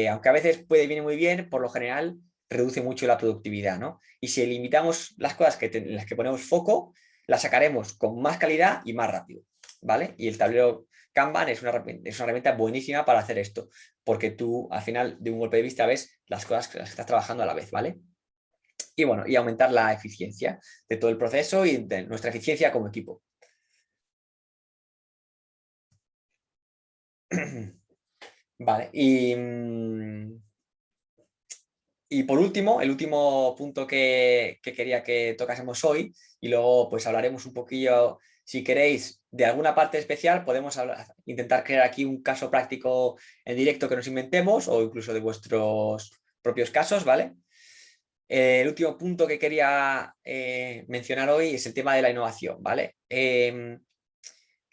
aunque a veces viene muy bien, por lo general reduce mucho la productividad, ¿no? Y si limitamos las cosas en las que ponemos foco, las sacaremos con más calidad y más rápido, ¿vale? Y el tablero Kanban es una herramienta buenísima para hacer esto, porque tú al final de un golpe de vista ves las cosas que estás trabajando a la vez, ¿vale? Y bueno, y aumentar la eficiencia de todo el proceso y de nuestra eficiencia como equipo. Vale, y por último, el último punto que quería que tocásemos hoy, y luego pues hablaremos un poquillo, si queréis, de alguna parte especial, podemos intentar crear aquí un caso práctico en directo que nos inventemos, o incluso de vuestros propios casos, ¿vale? El último punto que quería mencionar hoy es el tema de la innovación, ¿vale?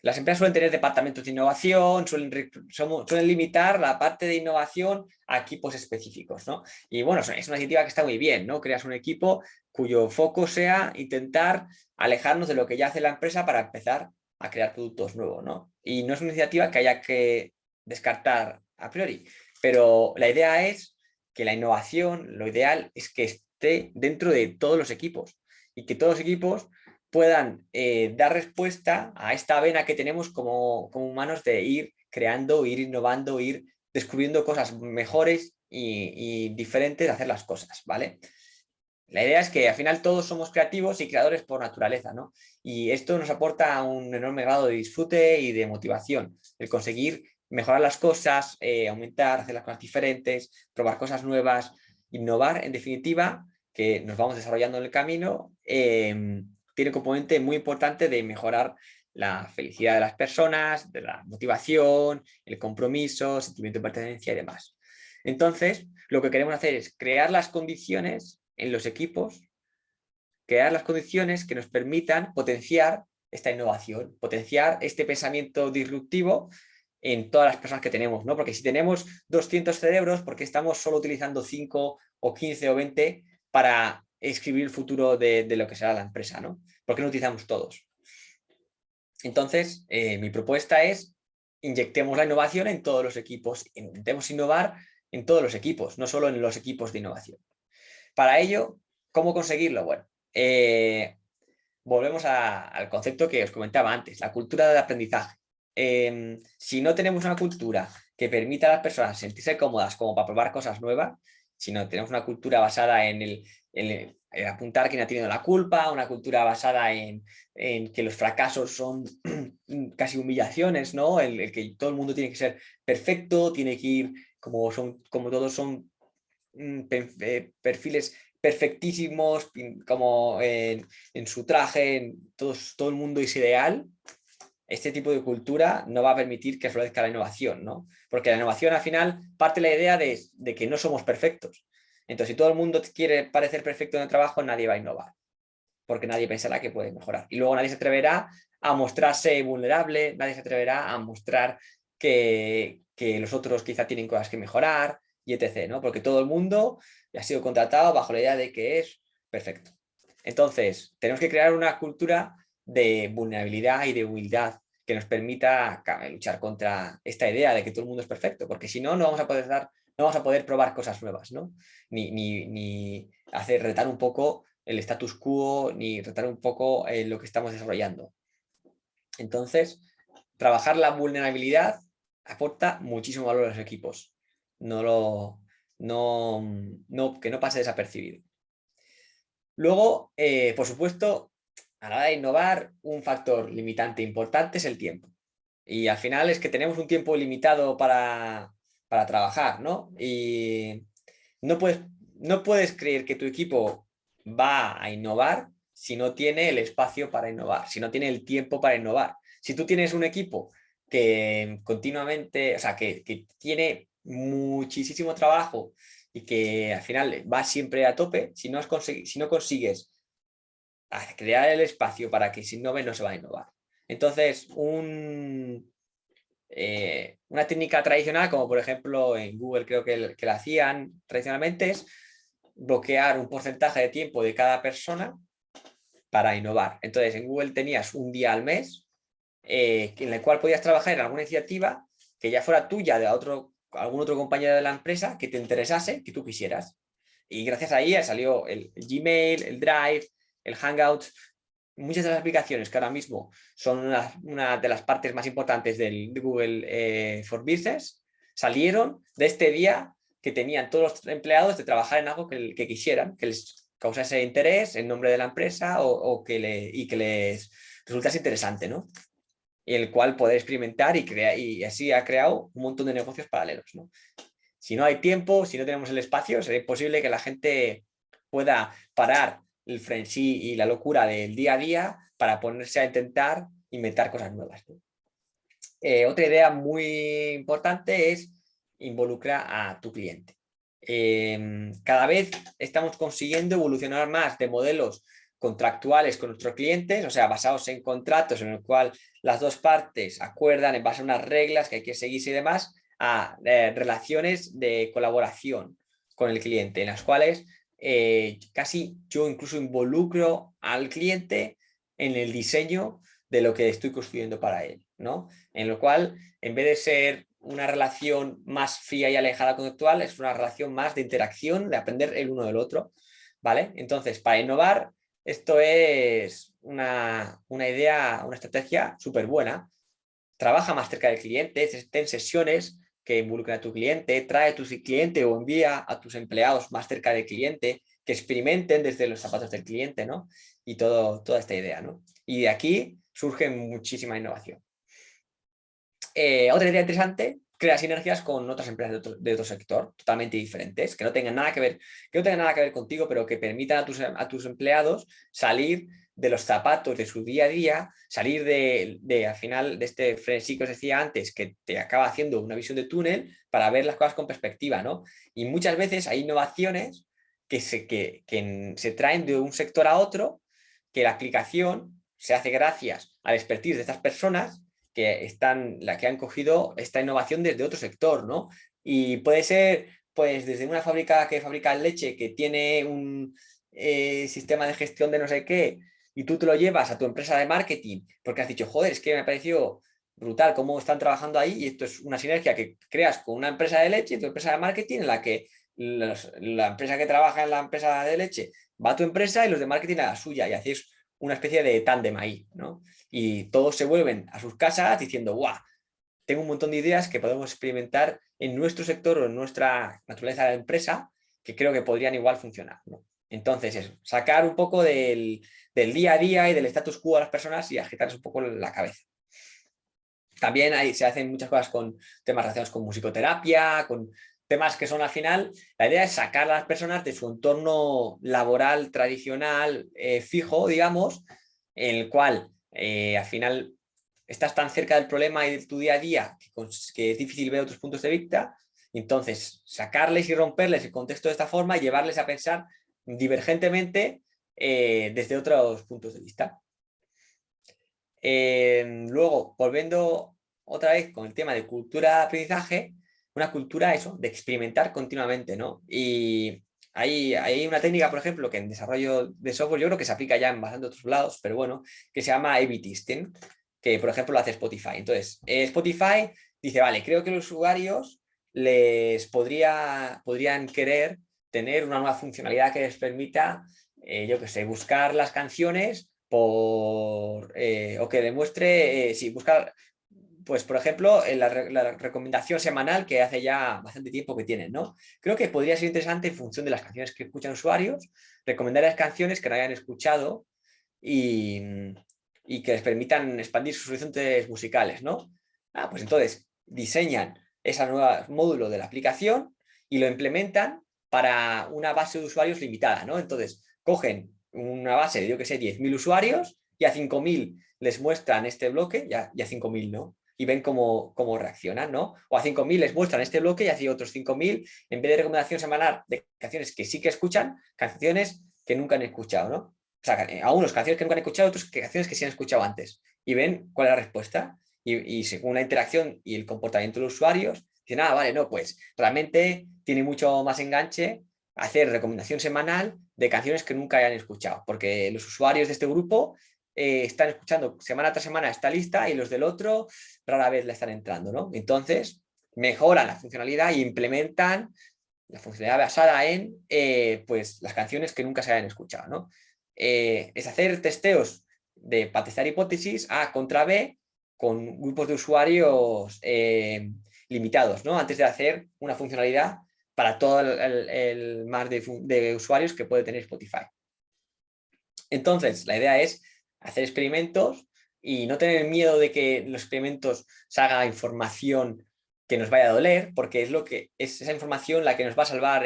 Las empresas suelen tener departamentos de innovación, suelen limitar la parte de innovación a equipos específicos, ¿no? Y bueno, es una iniciativa que está muy bien, ¿no? Creas un equipo cuyo foco sea intentar alejarnos de lo que ya hace la empresa para empezar a crear productos nuevos, ¿no? Y no es una iniciativa que haya que descartar a priori, pero la idea es que la innovación, lo ideal es que esté dentro de todos los equipos y que todos los equipos puedan dar respuesta a esta vena que tenemos como humanos de ir creando, ir innovando, ir descubriendo cosas mejores y diferentes de hacer las cosas, ¿vale? La idea es que al final todos somos creativos y creadores por naturaleza, ¿no? Y esto nos aporta un enorme grado de disfrute y de motivación, el conseguir mejorar las cosas, aumentar, hacer las cosas diferentes, probar cosas nuevas, innovar, en definitiva, que nos vamos desarrollando en el camino, tiene un componente muy importante de mejorar la felicidad de las personas, de la motivación, el compromiso, sentimiento de pertenencia y demás. Entonces, lo que queremos hacer es crear las condiciones en los equipos, crear las condiciones que nos permitan potenciar esta innovación, potenciar este pensamiento disruptivo en todas las personas que tenemos, ¿no? Porque si tenemos 200 cerebros, ¿por qué estamos solo utilizando 5 o 15 o 20 para escribir el futuro de lo que será la empresa, ¿no? ¿Por qué no utilizamos todos? Entonces, mi propuesta es inyectemos la innovación en todos los equipos, intentemos innovar en todos los equipos, no solo en los equipos de innovación. Para ello, ¿cómo conseguirlo? Bueno, volvemos al concepto que os comentaba antes, la cultura del aprendizaje. Si no tenemos una cultura que permita a las personas sentirse cómodas como para probar cosas nuevas, si no tenemos una cultura basada en el apuntar quién ha tenido la culpa, una cultura basada en que los fracasos son casi humillaciones, ¿no? El que todo el mundo tiene que ser perfecto, tiene que ir como todos son perfiles perfectísimos, como en su traje, todo el mundo es ideal. Este tipo de cultura no va a permitir que florezca la innovación, ¿no? Porque la innovación al final parte de la idea de que no somos perfectos. Entonces, si todo el mundo quiere parecer perfecto en el trabajo, nadie va a innovar, porque nadie pensará que puede mejorar. Y luego nadie se atreverá a mostrarse vulnerable, nadie se atreverá a mostrar que los otros quizá tienen cosas que mejorar, y etc., ¿no? Porque todo el mundo ha sido contratado bajo la idea de que es perfecto. Entonces, tenemos que crear una cultura de vulnerabilidad y de humildad que nos permita luchar contra esta idea de que todo el mundo es perfecto, porque si no, no vamos a poder probar cosas nuevas, ¿no? Ni retar un poco el status quo, ni retar un poco lo que estamos desarrollando. Entonces, trabajar la vulnerabilidad aporta muchísimo valor a los equipos. Que no pase desapercibido. Luego, por supuesto, a la hora de innovar, un factor limitante importante es el tiempo. Y al final es que tenemos un tiempo limitado para trabajar, ¿no? Y no puedes, no puedes creer que tu equipo va a innovar si no tiene el espacio para innovar, si no tiene el tiempo para innovar. Si tú tienes un equipo que continuamente, o sea, que tiene muchísimo trabajo y que al final va siempre a tope, si no consigues crear el espacio para que se innove, no se va a innovar. Entonces, una técnica tradicional, como por ejemplo en Google creo que la hacían tradicionalmente, es bloquear un porcentaje de tiempo de cada persona para innovar. Entonces, en Google tenías un día al mes en el cual podías trabajar en alguna iniciativa que ya fuera tuya de algún otro compañero de la empresa que te interesase, que tú quisieras. Y gracias a ella salió el Gmail, el Drive, el Hangouts, muchas de las aplicaciones que ahora mismo son una de las partes más importantes de Google for Business, salieron de este día que tenían todos los empleados de trabajar en algo que quisieran, que les causase interés en nombre de la empresa y que les resultase interesante, ¿no? Y el cual poder experimentar y así ha creado un montón de negocios paralelos, ¿no? Si no hay tiempo, si no tenemos el espacio, sería imposible que la gente pueda parar el frenesí y la locura del día a día para ponerse a intentar inventar cosas nuevas, ¿no? Otra idea muy importante es involucrar a tu cliente. Cada vez estamos consiguiendo evolucionar más de modelos contractuales con nuestros clientes, o sea, basados en contratos en el cual las dos partes acuerdan en base a unas reglas que hay que seguirse y demás, a relaciones de colaboración con el cliente, en las cuales casi yo incluso involucro al cliente en el diseño de lo que estoy construyendo para él, ¿no? En lo cual, en vez de ser una relación más fría y alejada conceptual, es una relación más de interacción, de aprender el uno del otro, ¿vale? Entonces, para innovar, esto es una idea, una estrategia súper buena. Trabaja más cerca del cliente, ten sesiones que involucren a tu cliente, trae a tu cliente o envía a tus empleados más cerca del cliente, que experimenten desde los zapatos del cliente, ¿no? Y toda esta idea, ¿no? Y de aquí surge muchísima innovación. Otra idea interesante, crea sinergias con otras empresas de otro sector, totalmente diferentes, que no tengan nada que ver contigo, pero que permitan a tus empleados salir de los zapatos de su día a día, salir al final de este frenesí que os decía antes, que te acaba haciendo una visión de túnel para ver las cosas con perspectiva, ¿no? Y muchas veces hay innovaciones que se traen de un sector a otro, que la aplicación se hace gracias al expertise de estas personas que han cogido esta innovación desde otro sector, ¿no? Y puede ser, pues, desde una fábrica que fabrica leche, que tiene un sistema de gestión de no sé qué, y tú te lo llevas a tu empresa de marketing, porque has dicho, joder, es que me pareció brutal cómo están trabajando ahí, y esto es una sinergia que creas con una empresa de leche y tu empresa de marketing, en la que la empresa que trabaja en la empresa de leche va a tu empresa y los de marketing a la suya, y hacéis una especie de tándem ahí, ¿no? Y todos se vuelven a sus casas diciendo, guau, tengo un montón de ideas que podemos experimentar en nuestro sector o en nuestra naturaleza de empresa que creo que podrían igual funcionar, ¿no? Entonces, eso, sacar un poco del día a día y del status quo a las personas y agitarles un poco la cabeza. También se hacen muchas cosas con temas relacionados con musicoterapia, con temas que son al final, la idea es sacar a las personas de su entorno laboral tradicional, fijo, digamos, en el cual al final estás tan cerca del problema y de tu día a día que es difícil ver otros puntos de vista. Entonces, sacarles y romperles el contexto de esta forma y llevarles a pensar divergentemente desde otros puntos de vista. Luego, volviendo otra vez con el tema de cultura de aprendizaje, una cultura eso, de experimentar continuamente, ¿no? Y hay una técnica, por ejemplo, que en desarrollo de software yo creo que se aplica ya en bastante otros lados, pero bueno, que se llama A/B testing, que por ejemplo lo hace Spotify. Entonces, Spotify dice, vale, creo que los usuarios podrían querer tener una nueva funcionalidad que les permita, yo qué sé, buscar las canciones o que demuestre, sí, buscar, pues por ejemplo, la recomendación semanal que hace ya bastante tiempo que tienen, ¿no? Creo que podría ser interesante en función de las canciones que escuchan usuarios, recomendar las canciones que no hayan escuchado y que les permitan expandir sus horizontes musicales, ¿no? Pues entonces diseñan ese nuevo módulo de la aplicación y lo implementan para una base de usuarios limitada, ¿no? Entonces cogen una base de, yo que sé, 10.000 usuarios y a 5.000 les muestran este bloque, y a 5.000 no, y ven cómo reaccionan, ¿no? O a 5.000 les muestran este bloque y a otros 5.000, en vez de recomendación semanal de canciones que sí que escuchan, canciones que nunca han escuchado, ¿no? O sea, a unos canciones que nunca han escuchado, otros canciones que sí han escuchado antes. Y ven cuál es la respuesta. Y según la interacción y el comportamiento de los usuarios, dicen, vale, no, pues realmente tiene mucho más enganche hacer recomendación semanal de canciones que nunca hayan escuchado, porque los usuarios de este grupo están escuchando semana tras semana esta lista y los del otro rara vez le están entrando, ¿no? Entonces, mejoran la funcionalidad e implementan la funcionalidad basada en pues, las canciones que nunca se hayan escuchado, ¿no? Es hacer testeos para testar hipótesis A contra B con grupos de usuarios limitados, ¿no? Antes de hacer una funcionalidad para todo el mar de usuarios que puede tener Spotify. Entonces, la idea es hacer experimentos y no tener miedo de que los experimentos salga información que nos vaya a doler, porque es esa información la que nos va a salvar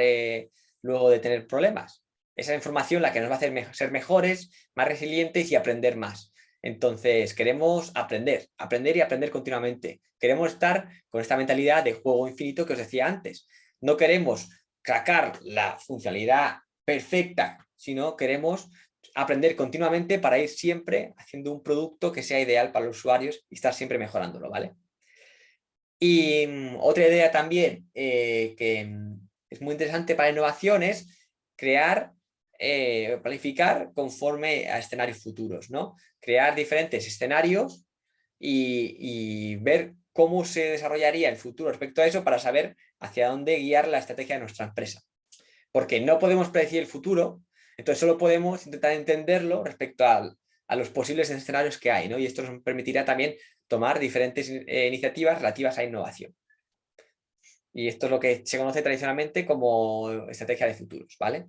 luego de tener problemas. Esa información la que nos va a hacer ser mejores, más resilientes y aprender más. Entonces, queremos aprender y aprender continuamente. Queremos estar con esta mentalidad de juego infinito que os decía antes. No queremos cracar la funcionalidad perfecta, sino queremos aprender continuamente para ir siempre haciendo un producto que sea ideal para los usuarios y estar siempre mejorándolo, ¿vale? Y otra idea también que es muy interesante para innovación es crear, planificar conforme a escenarios futuros, ¿no? Crear diferentes escenarios y ver cómo se desarrollaría el futuro respecto a eso para saber hacia dónde guiar la estrategia de nuestra empresa. Porque no podemos predecir el futuro, entonces solo podemos intentar entenderlo respecto a los posibles escenarios que hay, ¿no? Y esto nos permitirá también tomar diferentes iniciativas relativas a innovación. Y esto es lo que se conoce tradicionalmente como estrategia de futuros, ¿vale?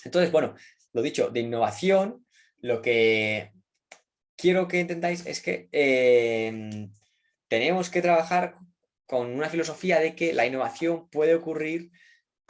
Entonces, bueno, lo dicho, de innovación, lo que quiero que entendáis es que tenemos que trabajar con una filosofía de que la innovación puede ocurrir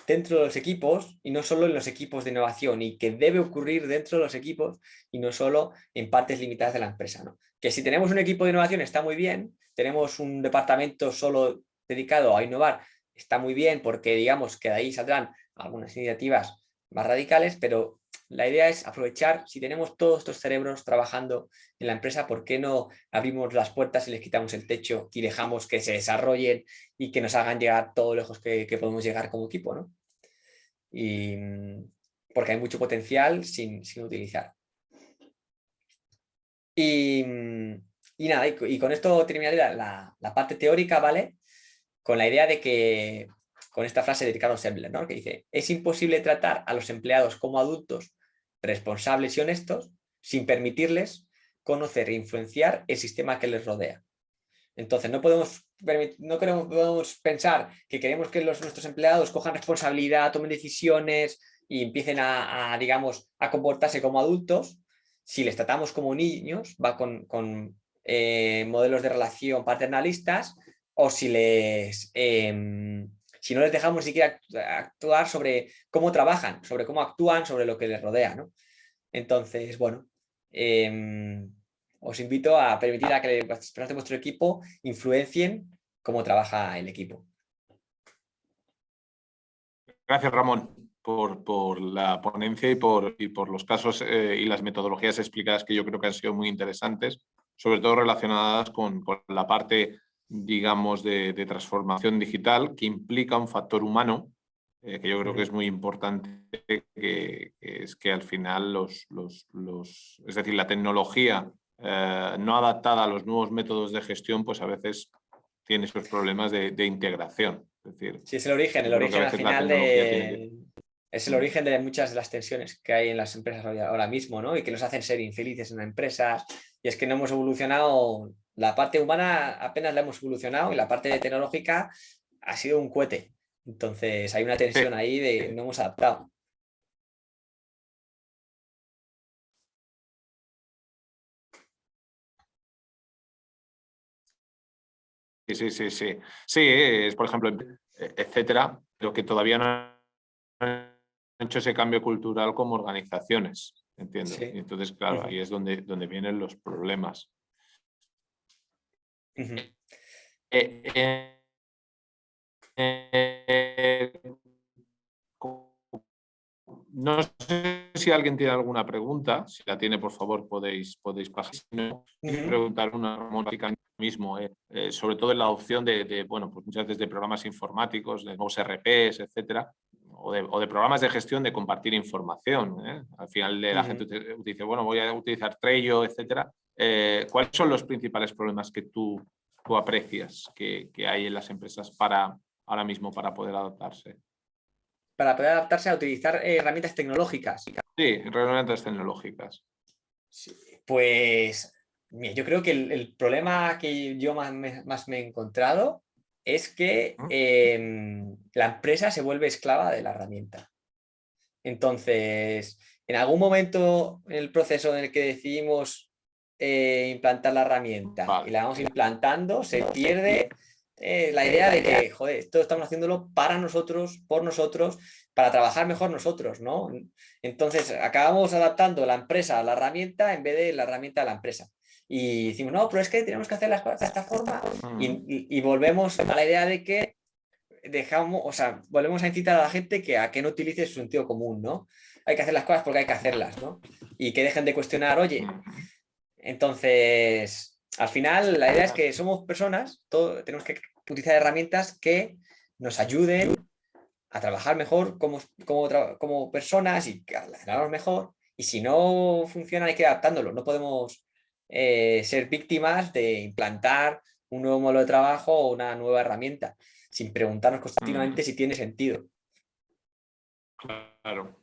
dentro de los equipos y no solo en los equipos de innovación, y que debe ocurrir dentro de los equipos y no solo en partes limitadas de la empresa, ¿no? Que si tenemos un equipo de innovación está muy bien, tenemos un departamento solo dedicado a innovar, está muy bien porque digamos que de ahí saldrán algunas iniciativas más radicales, pero la idea es aprovechar, si tenemos todos estos cerebros trabajando en la empresa, ¿por qué no abrimos las puertas y les quitamos el techo y dejamos que se desarrollen y que nos hagan llegar todo lo lejos que podemos llegar como equipo, ¿no? Y porque hay mucho potencial sin utilizar. Y nada, y con esto terminaría la parte teórica, ¿vale? Con la idea de que, con esta frase de Ricardo Sembler, ¿no? Que dice, es imposible tratar a los empleados como adultos responsables y honestos sin permitirles conocer e influenciar el sistema que les rodea. Entonces, no podemos pensar que queremos que nuestros empleados cojan responsabilidad, tomen decisiones y empiecen digamos, a comportarse como adultos si les tratamos como niños, va con modelos de relación paternalistas, o si si no les dejamos ni siquiera actuar sobre cómo trabajan, sobre cómo actúan, sobre lo que les rodea, ¿no? Entonces, bueno, os invito a permitir a que las personas de vuestro equipo influencien cómo trabaja el equipo. Gracias, Ramón, por la ponencia y por los casos y las metodologías explicadas, que yo creo que han sido muy interesantes, sobre todo relacionadas con la parte, digamos, de transformación digital, que implica un factor humano, que yo creo que es muy importante, que es que al final es decir, la tecnología no adaptada a los nuevos métodos de gestión, pues a veces tiene esos problemas de integración. Es decir, sí, es el origen al final es el origen de muchas de las tensiones que hay en las empresas ahora mismo, ¿no? Y que nos hacen ser infelices en empresas. Y es que no hemos evolucionado, la parte humana apenas la hemos evolucionado y la parte tecnológica ha sido un cohete. Entonces hay una tensión ahí de no hemos adaptado. Sí, sí, sí. Sí, es, por ejemplo, etcétera, pero que todavía no han hecho ese cambio cultural como organizaciones, entiendo. Y Sí. entonces, claro, Ujú, ahí es donde vienen los problemas. ujú, Eh, eh, eh, no sé si alguien tiene alguna pregunta. Si la tiene, por favor, podéis pasar. Si no, ujú. preguntar una Mónica mismo, sobre todo en la opción bueno, pues muchas veces de programas informáticos, de nuevos RPs, etcétera, o de programas de gestión de compartir información. Al final la gente Ujú. dice, bueno, voy a utilizar Trello, etcétera. ¿Cuáles son los principales problemas que tú aprecias que hay en las empresas ahora mismo para poder adaptarse? Para poder adaptarse a utilizar herramientas tecnológicas. Sí, herramientas tecnológicas. Sí, pues mira, yo creo que el problema que yo más me he encontrado es que ¿Mm? la empresa se vuelve esclava de la herramienta. Entonces, en algún momento en el proceso en el que decidimos implantar la herramienta y Vale, la vamos implantando, se pierde la idea de que, joder, esto estamos haciéndolo para nosotros, por nosotros, para trabajar mejor nosotros, ¿no? Entonces, acabamos adaptando la empresa a la herramienta en vez de la herramienta a la empresa. Y decimos, no, pero es que tenemos que hacer las cosas de esta forma y volvemos a la idea de que dejamos, o sea, volvemos a incitar a la gente a que no utilice su sentido común, ¿no? Hay que hacer las cosas porque hay que hacerlas, ¿no? Y que dejen de cuestionar, oye, entonces, al final la idea es que somos personas, tenemos que utilizar herramientas que nos ayuden a trabajar mejor como personas y a relacionarnos mejor. Y si no funciona, hay que ir adaptándolo. No podemos ser víctimas de implantar un nuevo modelo de trabajo o una nueva herramienta sin preguntarnos continuamente si tiene sentido. claro.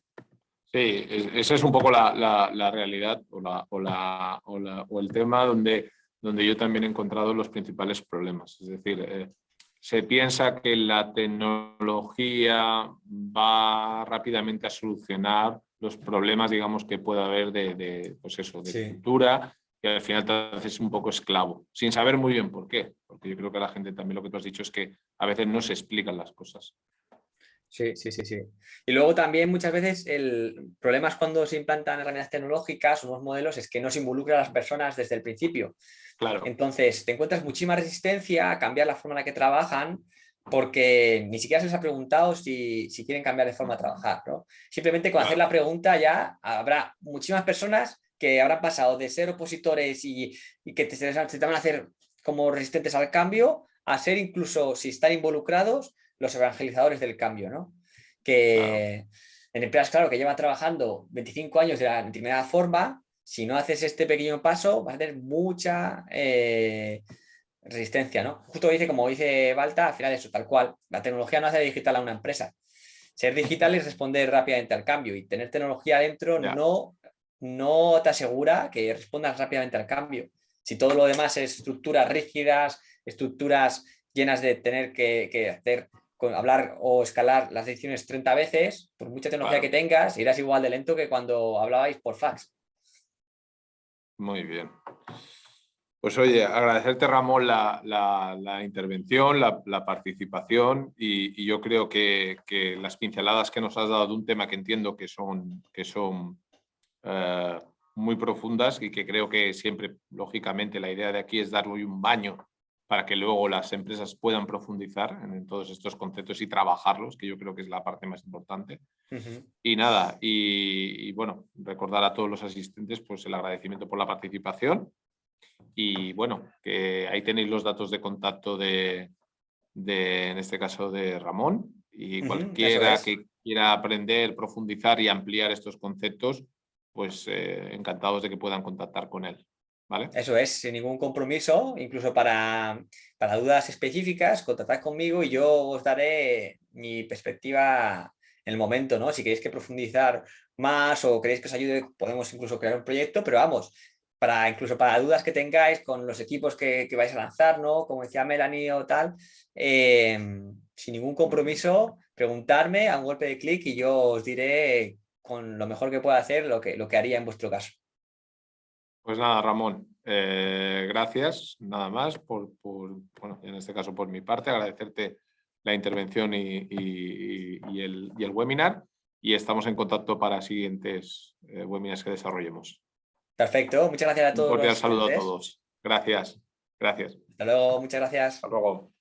Sí, esa es un poco la realidad o el tema donde yo también he encontrado los principales problemas. Es decir, se piensa que la tecnología va rápidamente a solucionar los problemas, digamos, que pueda haber pues eso, de Sí. cultura, y al final te haces un poco esclavo, sin saber muy bien por qué. Porque yo creo que la gente también lo que tú has dicho es que a veces no se explican las cosas. Sí, sí, sí, sí. Y luego también muchas veces el problema es cuando se implantan herramientas tecnológicas o nuevos modelos es que no se involucra a las personas desde el principio. Claro, Entonces, te encuentras muchísima resistencia a cambiar la forma en la que trabajan porque ni siquiera se les ha preguntado si quieren cambiar de forma de trabajar, ¿no? Simplemente con hacer claro. la pregunta ya habrá muchísimas personas que habrán pasado de ser opositores y que se te van a hacer como resistentes al cambio a ser incluso, si están involucrados, los evangelizadores del cambio, ¿no? Claro. Que en empresas, claro, que llevan trabajando 25 años de la determinada forma, si no haces este pequeño paso, vas a tener mucha resistencia, ¿no? Justo dice, como dice Balta, al final eso, tal cual. La tecnología no hace digital a una empresa. Ser digital es responder rápidamente al cambio y tener tecnología dentro Ya, no te asegura que respondas rápidamente al cambio. Si todo lo demás es estructuras rígidas, estructuras llenas de tener que hacer, hablar o escalar las decisiones 30 veces, por mucha tecnología que claro. tengas, irás igual de lento que cuando hablabais por fax. Muy bien. Pues oye, agradecerte, Ramón, la intervención, la participación y yo creo que las pinceladas que nos has dado de un tema que entiendo que son muy profundas y que creo que siempre, lógicamente, la idea de aquí es darle un baño para que luego las empresas puedan profundizar en todos estos conceptos y trabajarlos, que yo creo que es la parte más importante. Uh -huh. Y nada, bueno, recordar a todos los asistentes pues el agradecimiento por la participación y bueno, que ahí tenéis los datos de contacto en este caso, de Ramón y Uh -huh. Eso cualquiera es. que quiera aprender, profundizar y ampliar estos conceptos, pues encantados de que puedan contactar con él. ¿Vale? Eso es, sin ningún compromiso, incluso para dudas específicas, contactad conmigo y yo os daré mi perspectiva en el momento, ¿no? Si queréis que profundizar más o queréis que os ayude, podemos incluso crear un proyecto, pero vamos, incluso para dudas que tengáis con los equipos que vais a lanzar, ¿no? Como decía Melanie o tal, sin ningún compromiso, preguntarme a un golpe de clic y yo os diré con lo mejor que pueda hacer lo que haría en vuestro caso. Pues nada, Ramón, Gracias, nada más, bueno, en este caso por mi parte, agradecerte la intervención y el webinar, y estamos en contacto para siguientes webinars que desarrollemos. Perfecto, muchas gracias a Un todos los cordial saludo a asistentes. todos. Gracias. Gracias. Hasta luego, muchas gracias. Hasta luego.